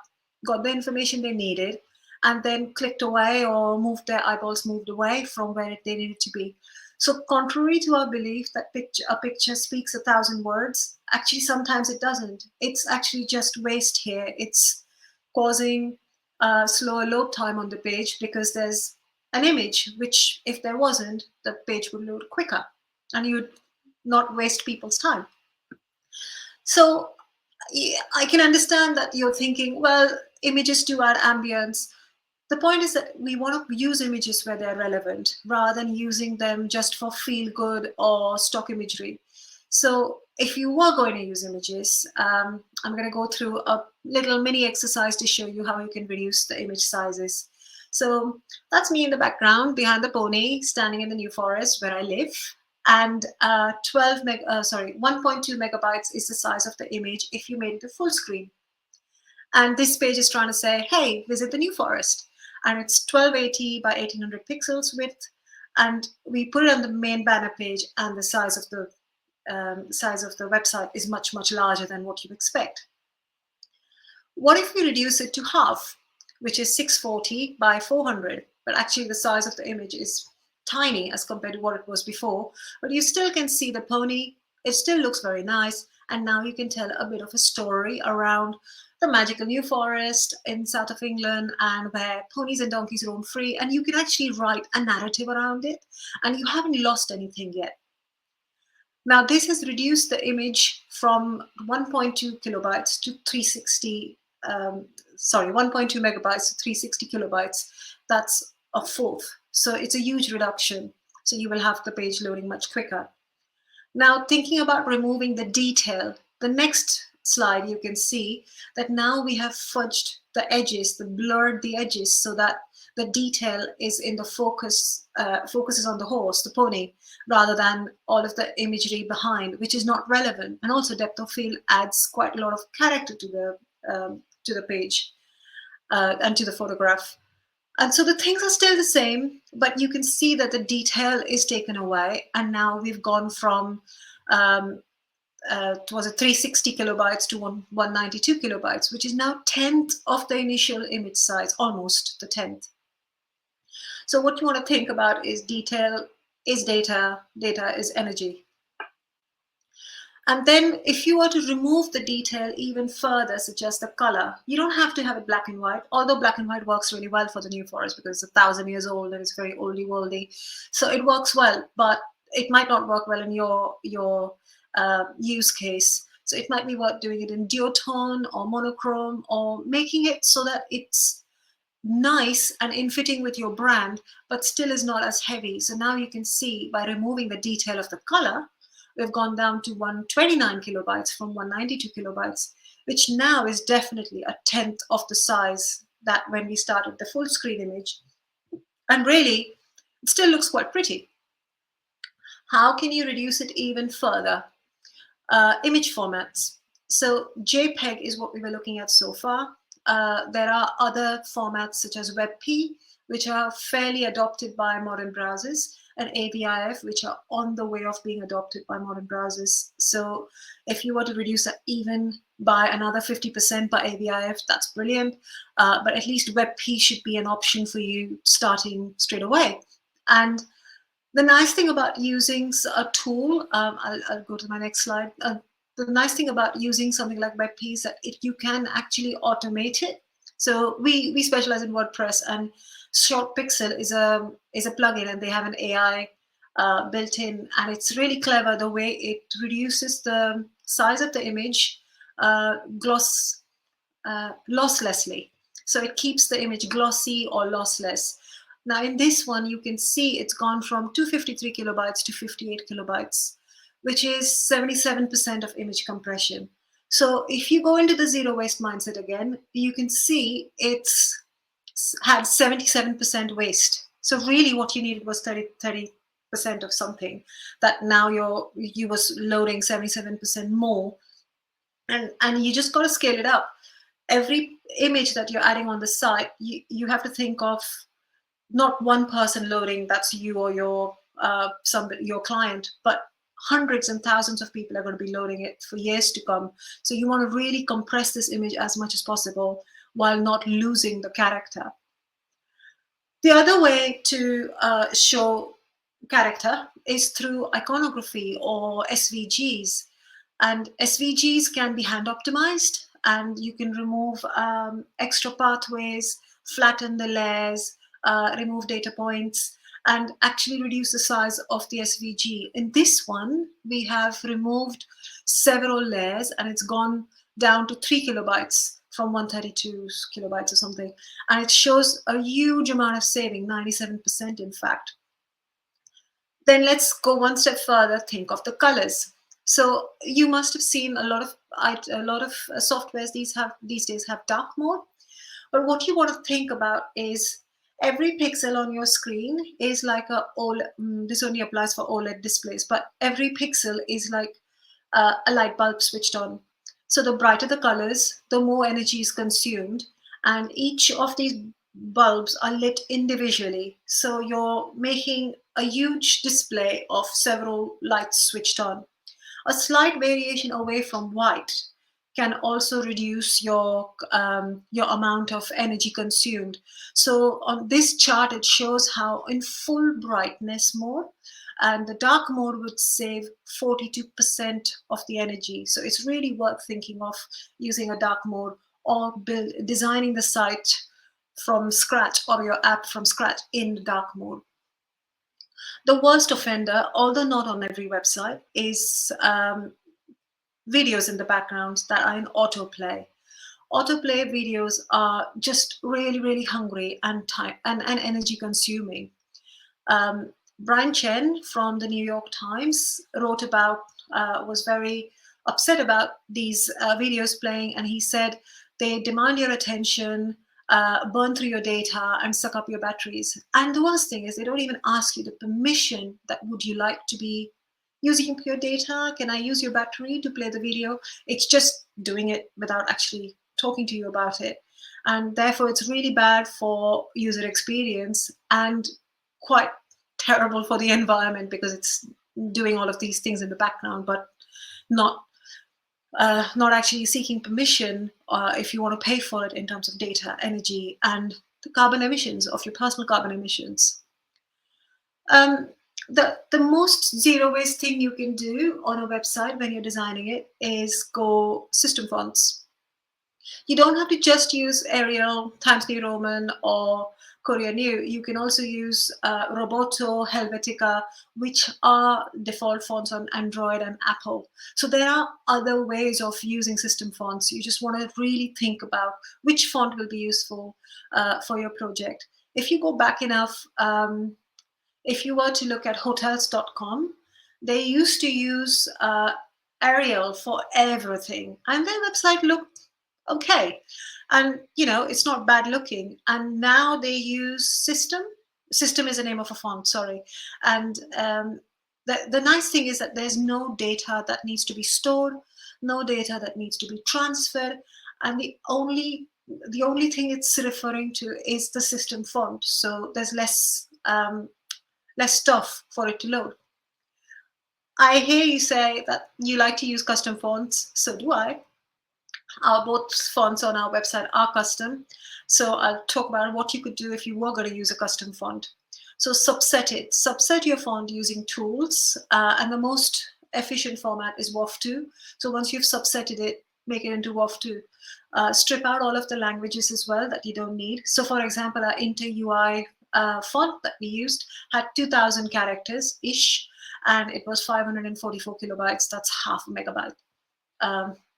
got the information they needed, and then clicked away or moved their eyeballs moved away from where they needed to be. So contrary to our belief that a picture speaks 1,000 words, actually sometimes it doesn't. It's actually just waste here. It's causing slower load time on the page because there's an image, which if there wasn't, the page would load quicker and you'd not waste people's time. So I can understand that you're thinking, well, images do add ambience. The point is that we want to use images where they're relevant rather than using them just for feel good or stock imagery. So if you were going to use images, I'm going to go through a little mini exercise to show you how you can reduce the image sizes. So that's me in the background behind the pony standing in the New Forest where I live. And 1.2 megabytes is the size of the image if you made it a full screen. And this page is trying to say, hey, visit the New Forest. And it's 1280 by 1800 pixels width. And we put it on the main banner page, and the size of the website is much, much larger than what you expect. What if we reduce it to half, which is 640 by 400? But actually the size of the image is tiny as compared to what it was before. But you still can see the pony. It still looks very nice. And now you can tell a bit of a story around the magical New Forest in south of England, and where ponies and donkeys roam free. And you can actually write a narrative around it, and you haven't lost anything yet. Now, this has reduced the image from 1.2 kilobytes to 360, 1.2 megabytes to 360 kilobytes. That's a fourth. So it's a huge reduction. So you will have the page loading much quicker. Now, thinking about removing the detail, the next slide, you can see that now we have fudged the edges, blurred the edges, so that the detail is in the focuses on the horse, the pony, rather than all of the imagery behind, which is not relevant. And also depth of field adds quite a lot of character to the page and to the photograph. And so the things are still the same, but you can see that the detail is taken away. And now we've gone from was it 360 kilobytes to 192 kilobytes, which is now 10th of the initial image size, almost the 10th. So what you want to think about is detail is data, data is energy. And then if you were to remove the detail even further, such as the color, you don't have to have it black and white, although black and white works really well for the New Forest because it's 1,000 years old and it's very oldie worldy. So it works well, but it might not work well in your use case. So it might be worth doing it in duotone or monochrome, or making it so that it's nice and in fitting with your brand, but still is not as heavy. So now you can see by removing the detail of the color, we've gone down to 129 kilobytes from 192 kilobytes, which now is definitely a 10th of the size that when we started the full screen image. And really, it still looks quite pretty. How can you reduce it even further? Image formats. So JPEG is what we were looking at so far. There are other formats such as WebP, which are fairly adopted by modern browsers, and AVIF, which are on the way of being adopted by modern browsers. So if you were to reduce that even by another 50% by AVIF, that's brilliant. But at least WebP should be an option for you starting straight away. And the nice thing about using a tool, I'll go to my next slide. The nice thing about using something like WebP is that you can actually automate it. So we specialize in WordPress, and Short Pixel is a plugin, and they have an AI built in, and it's really clever the way it reduces the size of the image losslessly. So it keeps the image glossy or lossless. Now in this one, you can see it's gone from 253 kilobytes to 58 kilobytes, which is 77% of image compression. So if you go into the zero waste mindset again, you can see it's had 77% waste. So really what you needed was 30% of something that now you was loading 77% more. And you just got to scale it up. Every image that you're adding on the site, you have to think of not one person loading, that's you or your client, but hundreds and thousands of people are going to be loading it for years to come. So you want to really compress this image as much as possible while not losing the character. The other way to show character is through iconography or SVGs. And SVGs can be hand optimized, and you can remove extra pathways, flatten the layers, remove data points, and actually reduce the size of the SVG. In this one, we have removed several layers, and it's gone down to 3 kilobytes from 132 kilobytes or something. And it shows a huge amount of saving, 97% in fact. Then let's go one step further, think of the colors. So you must have seen a lot of softwares these days have dark mode. But what you want to think about is every pixel on your screen is like a OLED. This only applies for OLED displays, but every pixel is like a light bulb switched on. So the brighter the colors, the more energy is consumed, and each of these bulbs are lit individually. So you're making a huge display of several lights switched on. A slight variation away from white can also reduce your amount of energy consumed. So on this chart, it shows how in full brightness mode, and the dark mode would save 42% of the energy. So it's really worth thinking of using a dark mode or designing the site from scratch or your app from scratch in dark mode. The worst offender, although not on every website, is videos in the background that are in autoplay. Autoplay videos are just really, really hungry and time and energy consuming. Brian Chen from the New York Times wrote about, was very upset about these videos playing, and he said they demand your attention, burn through your data, and suck up your batteries. And the worst thing is they don't even ask you the permission that would you like to be using your data? Can I use your battery to play the video? It's just doing it without actually talking to you about it. And therefore it's really bad for user experience and quite terrible for the environment, because it's doing all of these things in the background, but not actually seeking permission if you want to pay for it in terms of data, energy, and the carbon emissions of your personal carbon emissions. The most zero waste thing you can do on a website when you're designing it is go system fonts. You don't have to just use Arial, Times New Roman, or Courier New. You can also use Roboto, Helvetica, which are default fonts on Android and Apple. So there are other ways of using system fonts. You just want to really think about which font will be useful for your project. If you go back enough, if you were to look at hotels.com, they used to use Arial for everything, and their website looked okay. And, you know, it's not bad looking. And now they use System. System is the name of a font, sorry. And the nice thing is that there's no data that needs to be stored, no data that needs to be transferred. And the only thing it's referring to is the system font. So there's less stuff for it to load. I hear you say that you like to use custom fonts. So do I. Both fonts on our website are custom. So I'll talk about what you could do if you were going to use a custom font. So subset it. Subset your font using tools. And the most efficient format is WOF2. So once you've subsetted it, make it into WOF2. Strip out all of the languages as well that you don't need. So for example, our InterUI font that we used had 2,000 characters-ish, and it was 544 kilobytes. That's half a megabyte.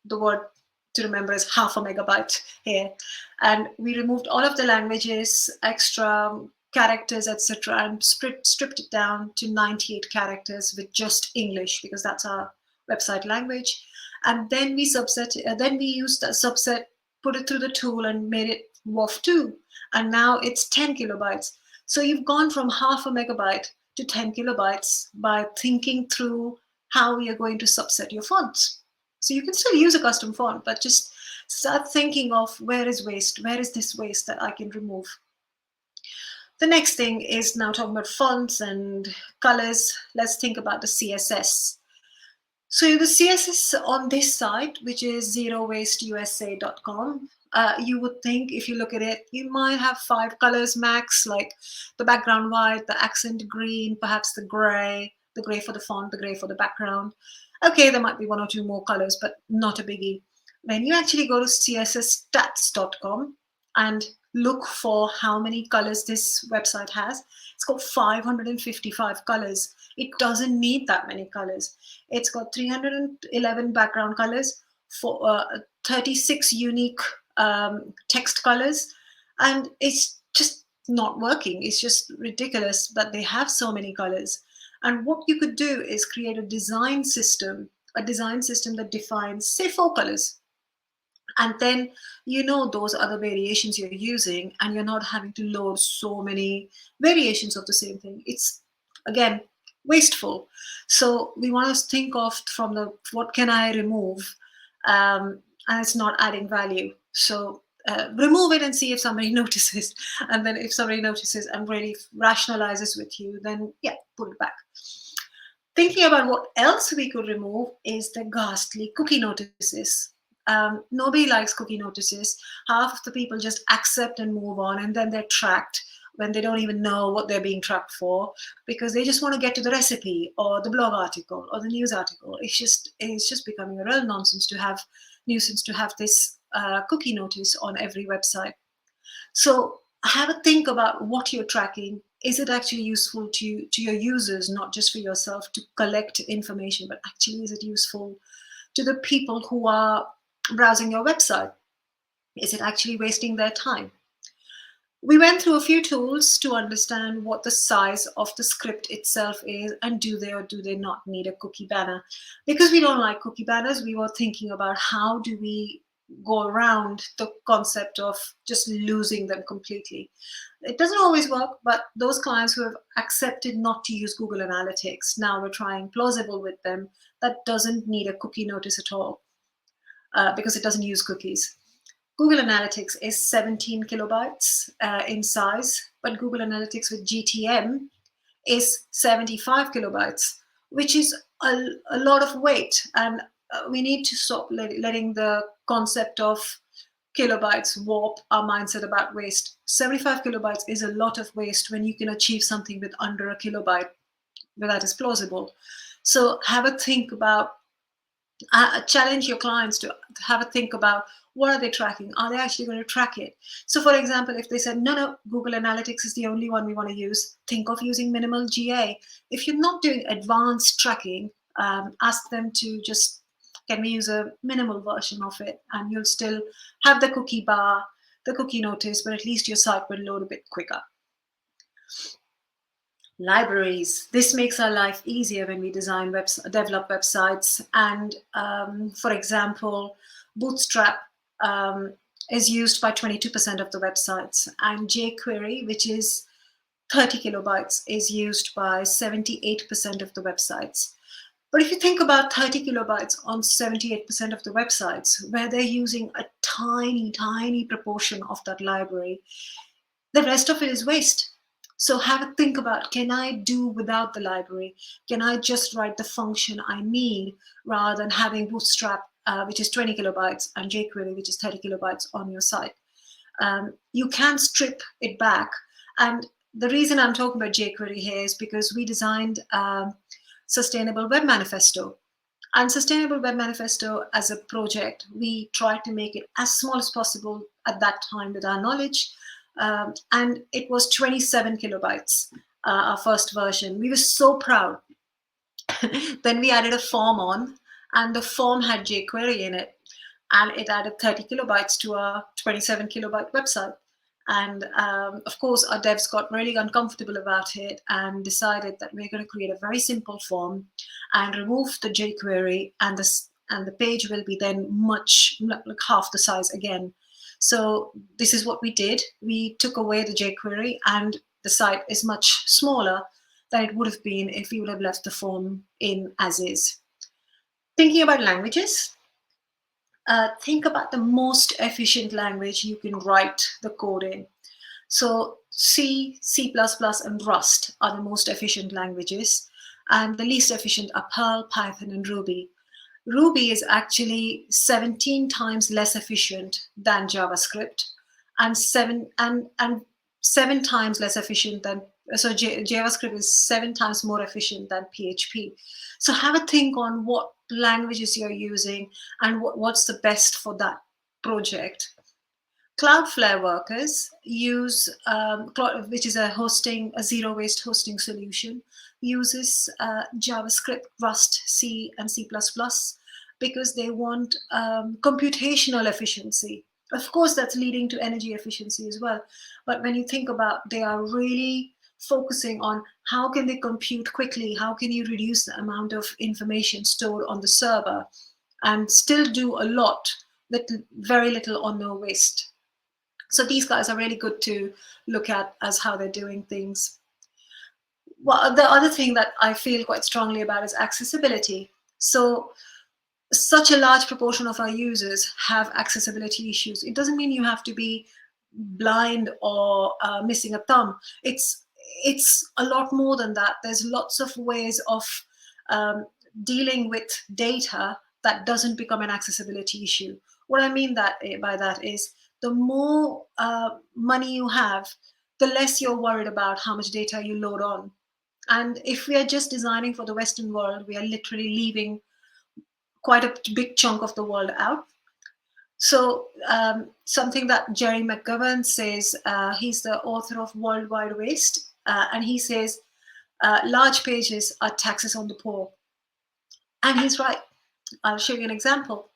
The word to remember is half a megabyte here. And we removed all of the languages, extra characters, etc., and stripped it down to 98 characters with just English, because that's our website language. And then we used that subset, put it through the tool, and made it WOF2, and now it's 10 kilobytes. So you've gone from half a megabyte to 10 kilobytes by thinking through how you're going to subset your fonts. So you can still use a custom font, but just start thinking of where is waste, where is this waste that I can remove. The next thing is now talking about fonts and colors. Let's think about the CSS. So the CSS on this site, which is zerowasteusa.com, you would think, if you look at it, you might have 5 colors max, like the background white, the accent green, perhaps the gray for the font, the gray for the background. Okay, there might be 1 or 2 more colors, but not a biggie. When you actually go to cssstats.com and look for how many colors this website has, it's got 555 colors. It doesn't need that many colors. It's got 311 background colors, for 36 unique text colors, and it's just not working. It's just ridiculous that they have so many colors. And what you could do is create a design system that defines, say, 4 colors. And then you know those other variations you're using, and you're not having to load so many variations of the same thing. It's, again, wasteful. So we want to think of from the what can I remove, and it's not adding value. So remove it and see if somebody notices. And then if somebody notices and really rationalizes with you, then yeah, put it back. Thinking about what else we could remove is the ghastly cookie notices. Nobody likes cookie notices. Half of the people just accept and move on, and then they're tracked when they don't even know what they're being tracked for, because they just want to get to the recipe or the blog article or the news article. It's just becoming a real nuisance to have this cookie notice on every website. So have a think about what you're tracking. Is it actually useful to your users, not just for yourself to collect information, but actually is it useful to the people who are browsing your website? Is it actually wasting their time? We went through a few tools to understand what the size of the script itself is, and do they or do they not need a cookie banner. Because we don't like cookie banners, we were thinking about how do we go around the concept of just losing them completely. It doesn't always work, but those clients who have accepted not to use Google Analytics, now we're trying Plausible with them, that doesn't need a cookie notice at all. Because it doesn't use cookies. Google Analytics is 17 kilobytes in size, but Google Analytics with GTM is 75 kilobytes, which is a lot of weight. And we need to stop letting the concept of kilobytes warp our mindset about waste. 75 kilobytes is a lot of waste when you can achieve something with under a kilobyte, where that is plausible. So have a think about, challenge your clients to have a think about, what are they tracking? Are they actually going to track it? So for example, if they said, no, Google Analytics is the only one we want to use, think of using minimal GA. If you're not doing advanced tracking, ask them to just, can we use a minimal version of it? And you'll still have the cookie bar, the cookie notice, but at least your site will load a bit quicker. Libraries. This makes our life easier when we develop websites. And for example, Bootstrap is used by 22% of the websites, and jQuery, which is 30 kilobytes, is used by 78% of the websites. But if you think about 30 kilobytes on 78% of the websites, where they're using a tiny, tiny proportion of that library, the rest of it is waste. So have a think about, can I do without the library? Can I just write the function I need, rather than having Bootstrap, which is 20 kilobytes, and jQuery, which is 30 kilobytes on your site? You can strip it back. And the reason I'm talking about jQuery here is because we designed Sustainable Web Manifesto. And Sustainable Web Manifesto as a project, we tried to make it as small as possible at that time with our knowledge. And it was 27 kilobytes, our first version. We were so proud. Then we added a form on, and the form had jQuery in it, and it added 30 kilobytes to our 27 kilobyte website. And of course, our devs got really uncomfortable about it and decided that we're going to create a very simple form and remove the jQuery, and the page will be then much like half the size again. So this is what we did. We took away the jQuery, and the site is much smaller than it would have been if we would have left the form in as is. Thinking about languages, think about the most efficient language you can write the code in. So C, C++, and Rust are the most efficient languages, and the least efficient are Perl, Python, and Ruby. Ruby is actually 17 times less efficient than JavaScript, and seven times less efficient than, so JavaScript is 7 times more efficient than PHP. So have a think on what languages you're using and what's the best for that project. Cloudflare workers use, which is a zero-waste hosting solution, uses JavaScript, Rust, C, and C++ because they want computational efficiency. Of course, that's leading to energy efficiency as well. But when you think about, they are really focusing on how can they compute quickly, how can you reduce the amount of information stored on the server and still do a lot with very little or no waste. So these guys are really good to look at as how they're doing things. Well, the other thing that I feel quite strongly about is accessibility. So such a large proportion of our users have accessibility issues. It doesn't mean you have to be blind or missing a thumb. It's a lot more than that. There's lots of ways of dealing with data that doesn't become an accessibility issue. What I mean by that is the more money you have, the less you're worried about how much data you load on. And if we are just designing for the Western world, we are literally leaving quite a big chunk of the world out. So something that Jerry McGovern says, he's the author of Worldwide Waste, and he says, large pages are taxes on the poor. And he's right. I'll show you an example.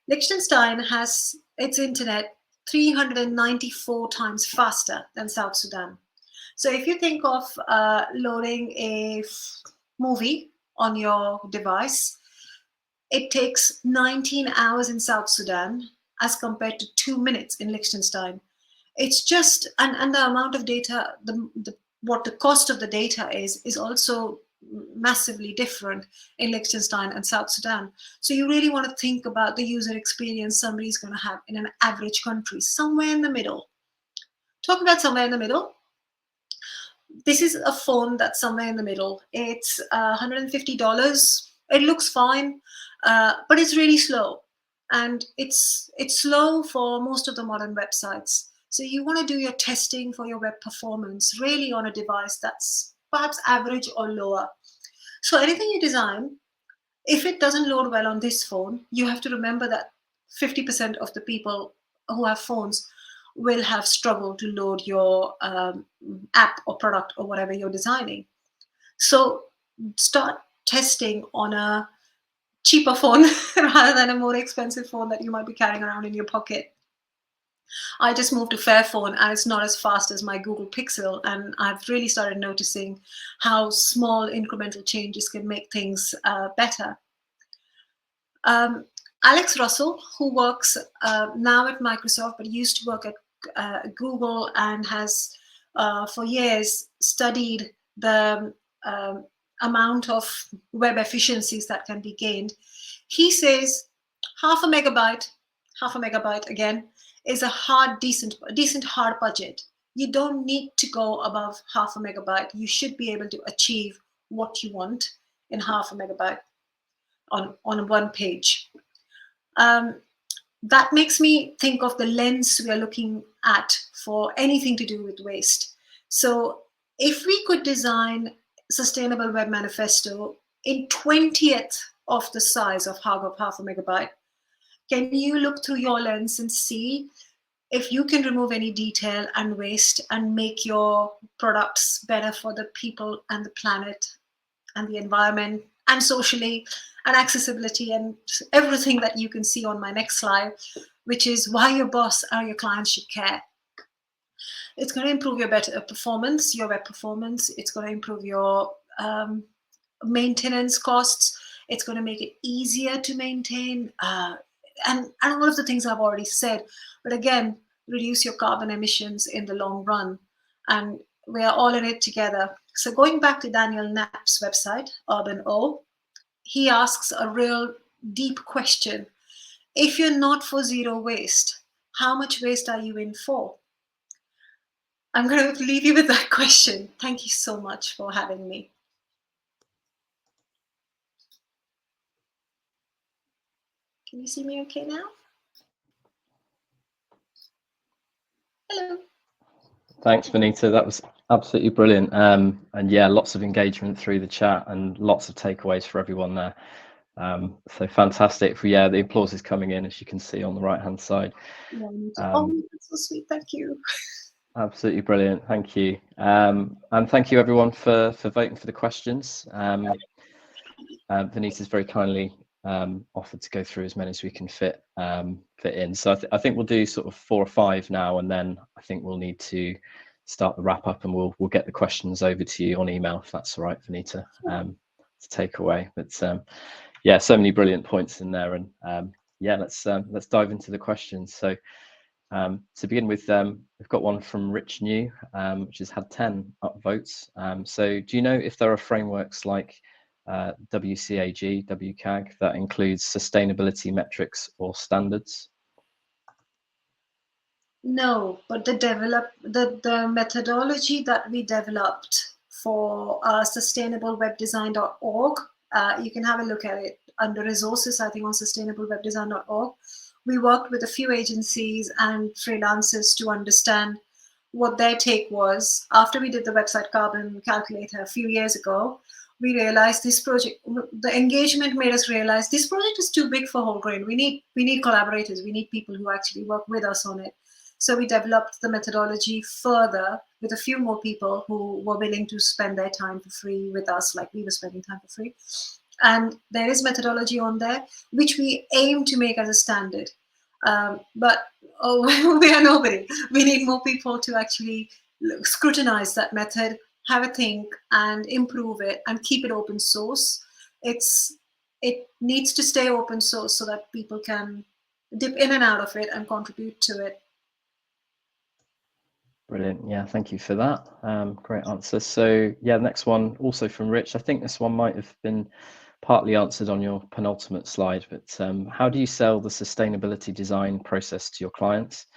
Liechtenstein has its internet 394 times faster than South Sudan. So if you think of loading a movie on your device, it takes 19 hours in South Sudan as compared to 2 minutes in Liechtenstein. It's just, and the amount of data, what the cost of the data is also massively different in Liechtenstein and South Sudan. So you really want to think about the user experience somebody's going to have in an average country, somewhere in the middle. Talk about somewhere in the middle. This is a phone that's somewhere in the middle. It's $150. It looks fine, but it's really slow. And it's slow for most of the modern websites. So you want to do your testing for your web performance really on a device that's perhaps average or lower. So anything you design, if it doesn't load well on this phone, you have to remember that 50% of the people who have phones will have struggled to load your app or product or whatever you're designing. So start testing on a cheaper phone rather than a more expensive phone that you might be carrying around in your pocket. I just moved to Fairphone and it's not as fast as my Google Pixel, and I've really started noticing how small incremental changes can make things better. Alex Russell, who works now at Microsoft but used to work at Google and has for years studied the amount of web efficiencies that can be gained. He says half a megabyte again, is a decent hard budget. You don't need to go above half a megabyte. You should be able to achieve what you want in half a megabyte on one page. That makes me think of the lens we are looking at for anything to do with waste. So if we could design Sustainable Web Manifesto in 20th of the size of half a megabyte, can you look through your lens and see if you can remove any detail and waste and make your products better for the people and the planet and the environment and socially and accessibility and everything that you can see on my next slide, which is why your boss or your clients should care. It's going to improve your performance, your web performance. It's going to improve your maintenance costs. It's going to make it easier to maintain, and all of the things I've already said. But again, reduce your carbon emissions in the long run, and we are all in it together. So going back to Daniel Knapp's website, Urban O, he asks a real deep question. If you're not for zero waste, how much waste are you in for? I'm going to leave you with that question. Thank you so much for having me. Can you see me okay now? Hello. Thanks, Vineeta. That was absolutely brilliant. And yeah, lots of engagement through the chat and lots of takeaways for everyone there. So fantastic. Yeah, the applause is coming in, as you can see on the right-hand side. Yeah, oh, that's so sweet. Thank you. Absolutely brilliant. Thank you. And thank you, everyone, for voting for the questions. Vineeta's very kindly offered to go through as many as we can fit in. So I think we'll do sort of 4 or 5 now, and then I think we'll need to start the wrap up, and we'll get the questions over to you on email, if that's all right, Vineeta, to take away. But yeah, so many brilliant points in there, and yeah, let's dive into the questions. So to begin with, we've got one from Rich New, which has had 10 upvotes. So do you know if there are frameworks like WCAG, WCAG that includes sustainability metrics or standards? No, but the methodology that we developed for sustainablewebdesign.org, you can have a look at it under resources, I think, on sustainablewebdesign.org. We worked with a few agencies and freelancers to understand what their take was. After we did the website carbon calculator a few years ago, we realized this project, the engagement made us realize this project is too big for Wholegrain. We need collaborators. We need people who actually work with us on it. So we developed the methodology further with a few more people who were willing to spend their time for free with us, like we were spending time for free. And there is methodology on there, which we aim to make as a standard. But we are nobody. We need more people to actually scrutinize that method, have a think, and improve it, and keep it open source. It needs to stay open source so that people can dip in and out of it and contribute to it. Brilliant. Yeah, thank you for that. Great answer. So yeah, next one also from Rich. I think this one might have been partly answered on your penultimate slide, but how do you sell the sustainability design process to your clients?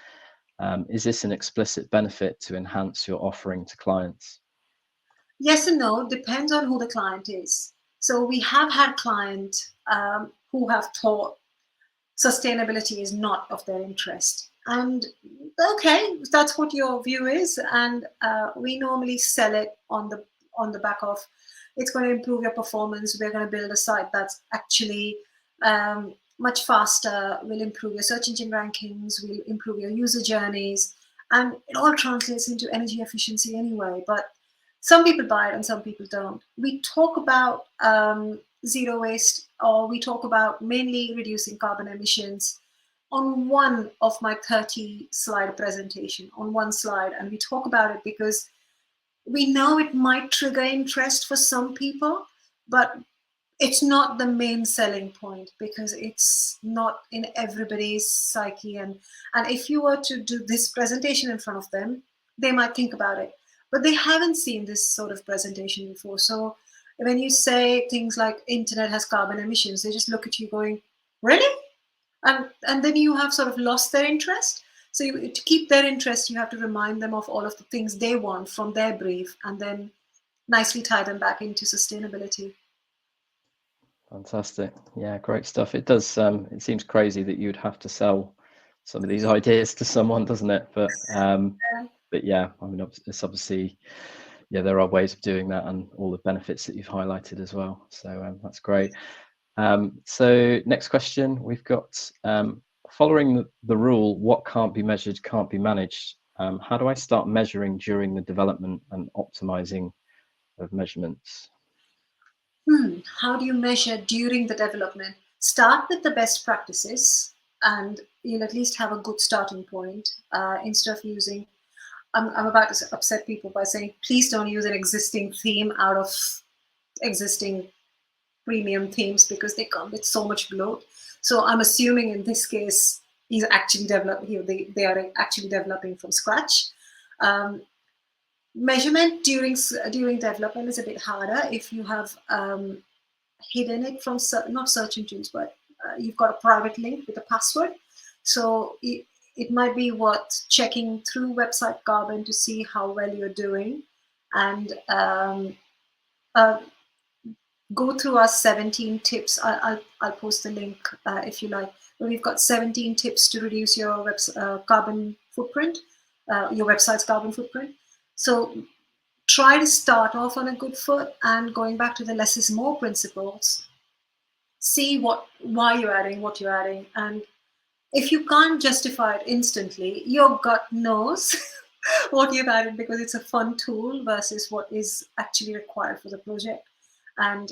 Is this an explicit benefit to enhance your offering to clients? Yes and no, depends on who the client is. So we have had clients who have thought sustainability is not of their interest. And okay, that's what your view is. And we normally sell it on the back of, it's going to improve your performance. We're going to build a site that's actually much faster, will improve your search engine rankings, will improve your user journeys. And it all translates into energy efficiency anyway. But some people buy it and some people don't. We talk about zero waste, or we talk about mainly reducing carbon emissions on one of my 30-slide presentation, on one slide. And we talk about it because we know it might trigger interest for some people, but it's not the main selling point because it's not in everybody's psyche. And if you were to do this presentation in front of them, they might think about it, but they haven't seen this sort of presentation before. So when you say things like internet has carbon emissions, they just look at you going, really? And then you have sort of lost their interest. So to keep their interest, you have to remind them of all of the things they want from their brief, and then nicely tie them back into sustainability. Fantastic. Yeah, great stuff. It does. It seems crazy that you'd have to sell some of these ideas to someone, doesn't it? But yeah, I mean, it's obviously, yeah, there are ways of doing that, and all the benefits that you've highlighted as well. So that's great. So next question, we've got following the rule, what can't be measured can't be managed. How do I start measuring during the development and optimizing of measurements? How do you measure during the development? Start with the best practices, and you'll at least have a good starting point instead of using. I'm about to upset people by saying, please don't use an existing theme out of existing premium themes, because they come with so much bloat. So I'm assuming in this case, he's actually they are actually developing from scratch. Measurement during development is a bit harder if you have hidden it from not search engines, but you've got a private link with a password. So it might be worth checking through Website Carbon to see how well you're doing, and go through our 17 tips. I'll post the link if you like. We've got 17 tips to reduce your carbon footprint, your website's carbon footprint. So try to start off on a good foot, and going back to the less is more principles, see why you're adding what you're adding. And if you can't justify it instantly, your gut knows what you've added, because it's a fun tool versus what is actually required for the project. And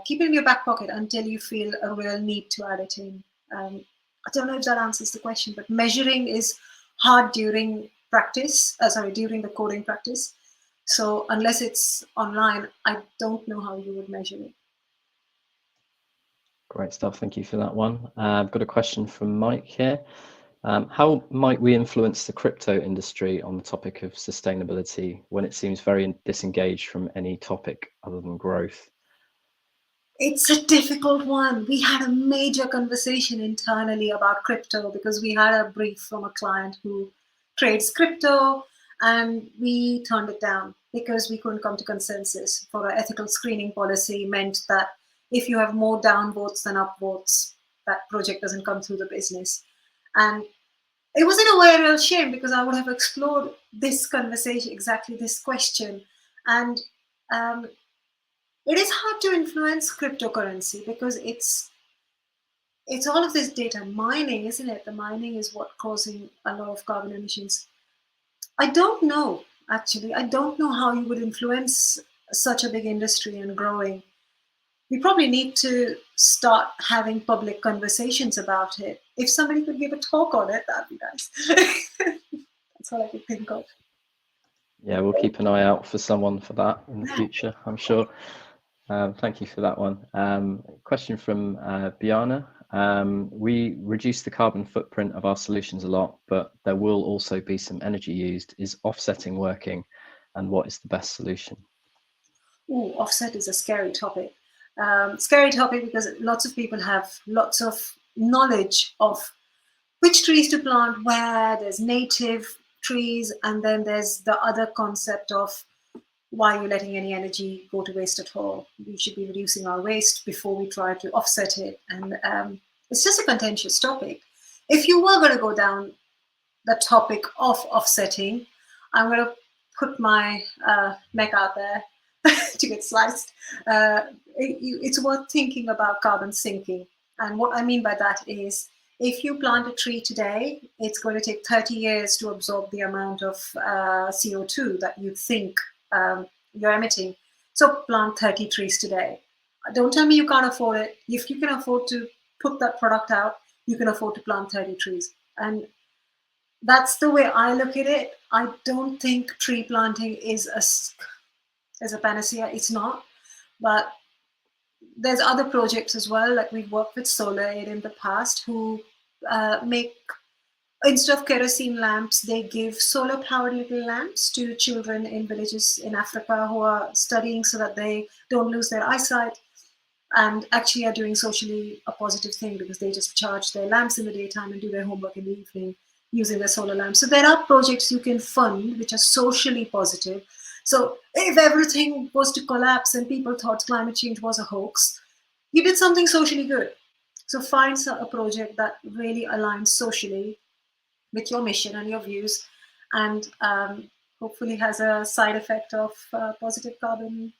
keep it in your back pocket until you feel a real need to add it in. I don't know if that answers the question, but measuring is hard during practice, during the coding practice. So unless it's online, I don't know how you would measure it. Great stuff. Thank you for that one. I've got a question from Mike here. How might we influence the crypto industry on the topic of sustainability when it seems very disengaged from any topic other than growth? It's a difficult one. We had a major conversation internally about crypto, because we had a brief from a client who trades crypto, and we turned it down because we couldn't come to consensus. For our ethical screening policy meant that if you have more down votes than up votes, that project doesn't come through the business. And it was in a way a real shame, because I would have explored this conversation, exactly this question. And it is hard to influence cryptocurrency, because it's all of this data mining, isn't it? The mining is what causing a lot of carbon emissions. I don't know, actually. I don't know how you would influence such a big industry and growing. We probably need to start having public conversations about it. If somebody could give a talk on it, that'd be nice. That's all I could think of. Yeah, we'll keep an eye out for someone for that in the future, I'm sure. Thank you for that one. Question from Biana. We reduce the carbon footprint of our solutions a lot, but there will also be some energy used. Is offsetting working, and what is the best solution? Ooh, offset is a scary topic. Scary topic because lots of people have lots of knowledge of which trees to plant where. There's native trees, and then there's the other concept of why are you letting any energy go to waste at all? We should be reducing our waste before we try to offset it. And it's just a contentious topic. If you were going to go down the topic of offsetting, I'm going to put my neck out there to get sliced. It's worth thinking about carbon sinking. And what I mean by that is, if you plant a tree today, it's going to take 30 years to absorb the amount of CO2 that you think you're emitting. So plant 30 trees today. Don't tell me you can't afford it. If you can afford to put that product out, you can afford to plant 30 trees. And that's the way I look at it. I don't think tree planting is a panacea. It's not. But there's other projects as well. Like we've worked with SolarAid in the past, who make, instead of kerosene lamps, they give solar-powered little lamps to children in villages in Africa who are studying so that they don't lose their eyesight, and actually are doing socially a positive thing, because they just charge their lamps in the daytime and do their homework in the evening using their solar lamps. So there are projects you can fund which are socially positive. So if everything was to collapse and people thought climate change was a hoax, you did something socially good. So find a project that really aligns socially with your mission and your views, and hopefully has a side effect of positive carbon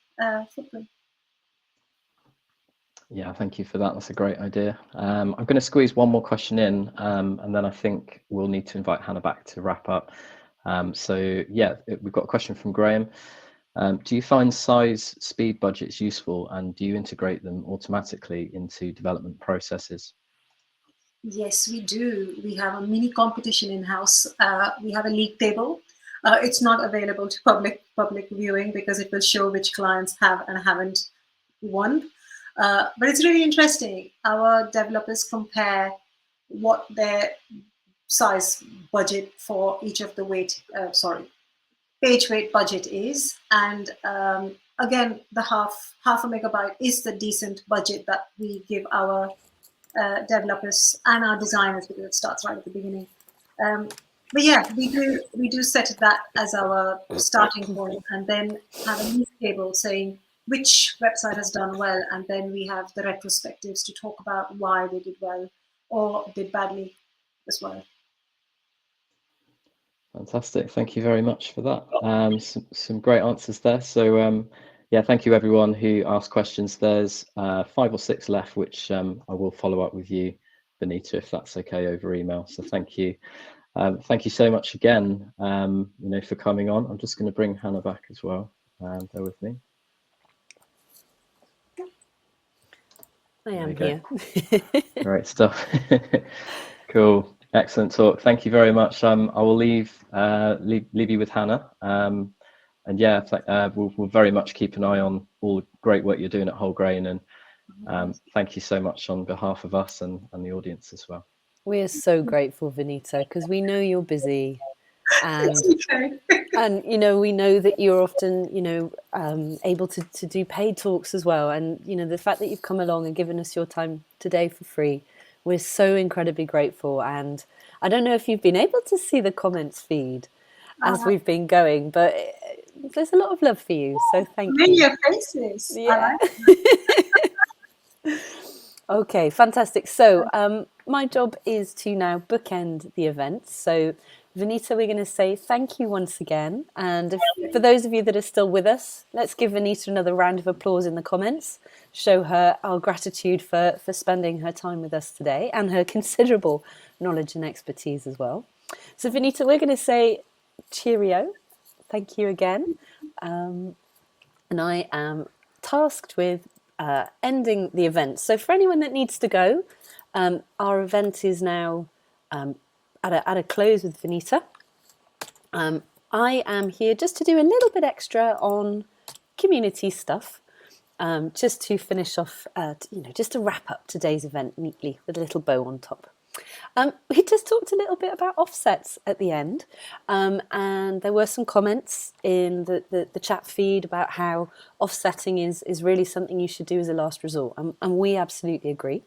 footprint. Yeah, thank you for that. That's a great idea. I'm going to squeeze one more question in, and then I think we'll need to invite Hannah back to wrap up. So yeah, we've got a question from Graham. Do you find size speed budgets useful, and do you integrate them automatically into development processes? Yes, we do. We have a mini competition in-house. We have a league table. It's not available to public viewing because it will show which clients have and haven't won. But it's really interesting. Our developers compare what their size budget for each of the page weight budget is, and again, the half a megabyte is the decent budget that we give our developers and our designers, because it starts right at the beginning. But yeah, we do set that as our starting point, and then have a news table saying which website has done well, and then we have the retrospectives to talk about why they did well or did badly as well. Fantastic. Thank you very much for that. Some great answers there. So yeah, thank you everyone who asked questions. There's 5 or 6 left, which I will follow up with you, Vineeta, if that's okay, over email. So thank you. Thank you so much again, for coming on. I'm just going to bring Hannah back as well. Bear with me. I am here. Great stuff. Cool. Excellent talk. Thank you very much. I will leave you with Hannah. And yeah, we'll very much keep an eye on all the great work you're doing at Wholegrain. And thank you so much on behalf of us and the audience as well. We are so grateful, Vineeta, because we know you're busy, and we know that you're often able to do paid talks as well. And the fact that you've come along and given us your time today for free, we're so incredibly grateful. And I don't know if you've been able to see the comments feed as we've been going, but there's a lot of love for you. So thank you. Your faces. Yeah. Okay, fantastic. So my job is to now bookend the event. So Vineeta, we're going to say thank you once again. And for those of you that are still with us, let's give Vineeta another round of applause in the comments. Show her our gratitude for spending her time with us today and her considerable knowledge and expertise as well. So Vineeta, we're going to say cheerio. Thank you again. And I am tasked with ending the event. So for anyone that needs to go, our event is now at a close with Vineeta. I am here just to do a little bit extra on community stuff, just to finish off, just to wrap up today's event neatly with a little bow on top. We just talked a little bit about offsets at the end, and there were some comments in the chat feed about how offsetting is really something you should do as a last resort, and we absolutely agree.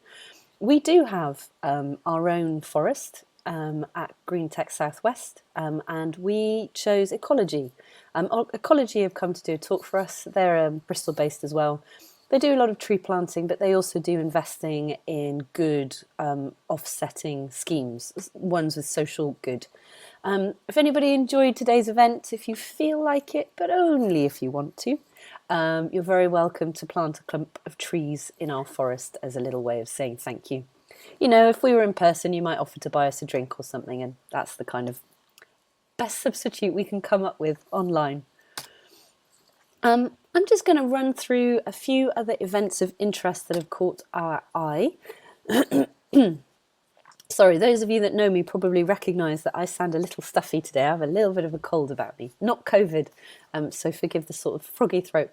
We do have our own forest at Green Tech Southwest, and we chose Ecology. Ecology have come to do a talk for us. They're Bristol based as well. They do a lot of tree planting, but they also do investing in good offsetting schemes, ones with social good. If anybody enjoyed today's event, if you feel like it, but only if you want to, you're very welcome to plant a clump of trees in our forest as a little way of saying thank you. If we were in person, you might offer to buy us a drink or something, and that's the kind of best substitute we can come up with online. I'm just going to run through a few other events of interest that have caught our eye. Sorry, those of you that know me probably recognise that I sound a little stuffy today. I have a little bit of a cold about me, not COVID, so forgive the sort of froggy throat.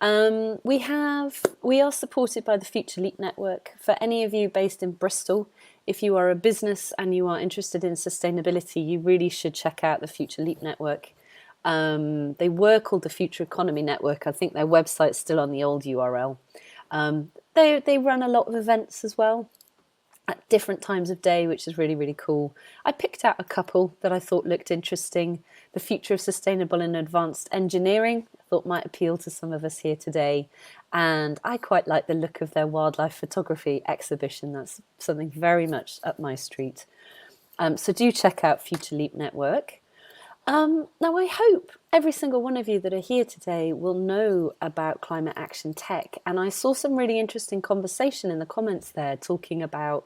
We are supported by the Future Leap Network. For any of you based in Bristol, if you are a business and you are interested in sustainability, you really should check out the Future Leap Network. They were called the Future Economy Network. I think their website's still on the old URL. They run a lot of events as well at different times of day, which is really, really cool. I picked out a couple that I thought looked interesting. The Future of Sustainable and Advanced Engineering, I thought might appeal to some of us here today. And I quite like the look of their wildlife photography exhibition. That's something very much up my street. So do check out Future Leap Network. Now, I hope every single one of you that are here today will know about climate action tech. And I saw some really interesting conversation in the comments there talking about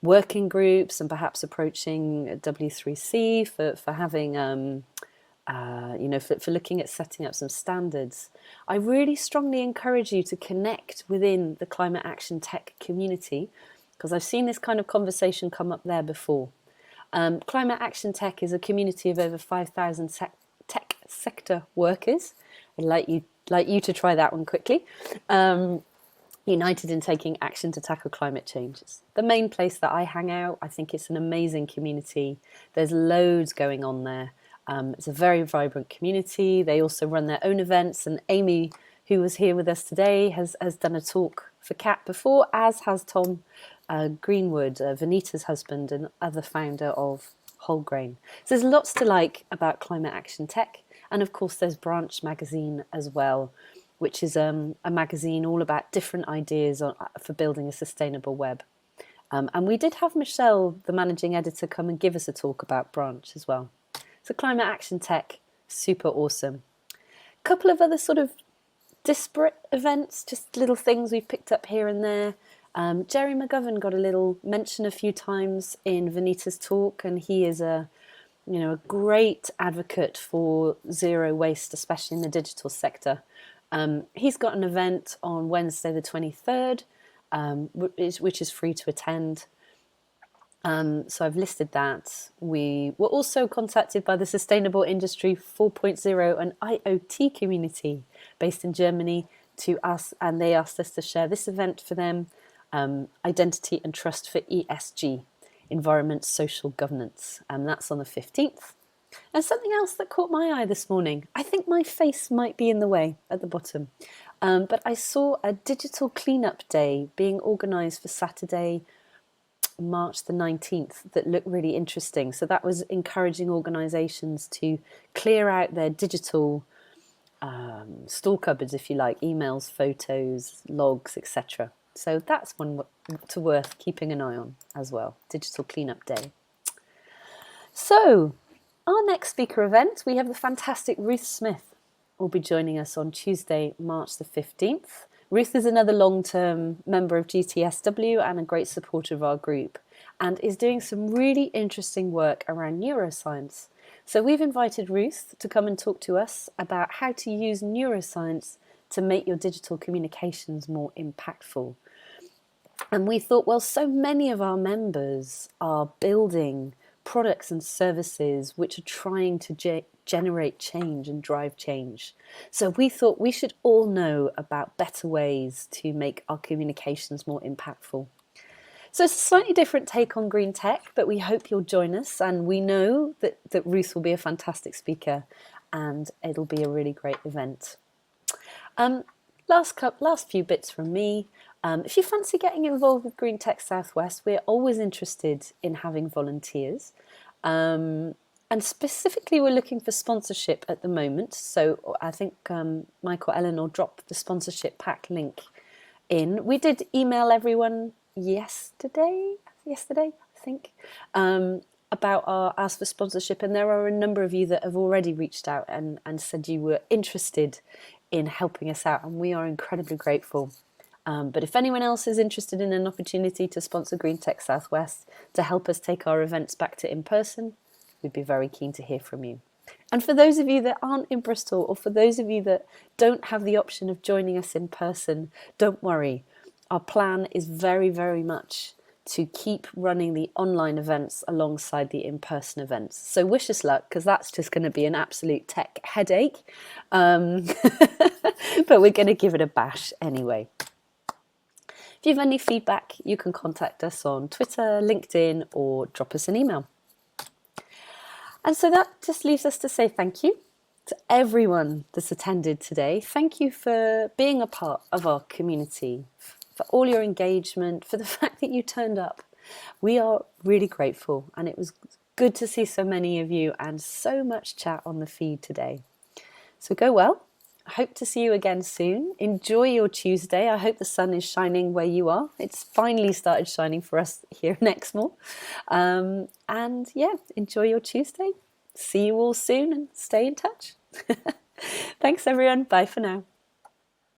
working groups and perhaps approaching W3C for having, for looking at setting up some standards. I really strongly encourage you to connect within the climate action tech community, because I've seen this kind of conversation come up there before. Climate Action Tech is a community of over 5,000 tech sector workers. I'd like you to try that one quickly. United in taking action to tackle climate change. It's the main place that I hang out. I think it's an amazing community. There's loads going on there. It's a very vibrant community. They also run their own events, and Amy, who was here with us today, has done a talk for CAT before, as has Tom Greenwood, Vineeta's husband and other founder of Wholegrain. So there's lots to like about Climate Action Tech. And of course, there's Branch magazine as well, which is a magazine all about different ideas for building a sustainable web. And we did have Michelle, the managing editor, come and give us a talk about Branch as well. So Climate Action Tech, super awesome. A couple of other sort of disparate events, just little things we've picked up here and there. Jerry McGovern got a little mention a few times in Vineeta's talk, and he is a great advocate for zero waste, especially in the digital sector. He's got an event on Wednesday the 23rd, which is free to attend. So I've listed that. We were also contacted by the Sustainable Industry 4.0 and IoT community based in Germany and they asked us to share this event for them, Identity and Trust for ESG, Environment, Social Governance, and that's on the 15th. And something else that caught my eye this morning, I think my face might be in the way at the bottom, but I saw a digital cleanup day being organised for Saturday, March the 19th, that looked really interesting. So that was encouraging organisations to clear out their digital store cupboards, if you like, emails, photos, logs, etc. So that's one worth keeping an eye on as well, Digital Cleanup Day. So our next speaker event, we have the fantastic Ruth Smith will be joining us on Tuesday, March the 15th. Ruth is another long-term member of GTSW and a great supporter of our group, and is doing some really interesting work around neuroscience. So we've invited Ruth to come and talk to us about how to use neuroscience to make your digital communications more impactful. And we thought, well, so many of our members are building products and services which are trying to generate change and drive change. So we thought we should all know about better ways to make our communications more impactful. So it's a slightly different take on green tech, but we hope you'll join us. And we know that Ruth will be a fantastic speaker, and it'll be a really great event. Last few bits from me. If you fancy getting involved with Green Tech Southwest, we're always interested in having volunteers. And specifically, we're looking for sponsorship at the moment. So I think Michael Eleanor dropped the sponsorship pack link in. We did email everyone yesterday, I think, about our ask for sponsorship. And there are a number of you that have already reached out and said you were interested in helping us out. And we are incredibly grateful. But if anyone else is interested in an opportunity to sponsor Green Tech Southwest to help us take our events back to in-person, we'd be very keen to hear from you. And for those of you that aren't in Bristol, or for those of you that don't have the option of joining us in person, don't worry. Our plan is very, very much to keep running the online events alongside the in-person events. So wish us luck, because that's just going to be an absolute tech headache. But we're going to give it a bash anyway. If you have any feedback, you can contact us on Twitter, LinkedIn, or drop us an email. And so that just leaves us to say thank you to everyone that's attended today. Thank you for being a part of our community, for all your engagement, for the fact that you turned up. We are really grateful, and it was good to see so many of you and so much chat on the feed today. So go well. I hope to see you again soon. Enjoy your Tuesday. I hope the sun is shining where you are. It's finally started shining for us here in Exmoor. And yeah, enjoy your Tuesday. See you all soon and stay in touch. Thanks everyone. Bye for now.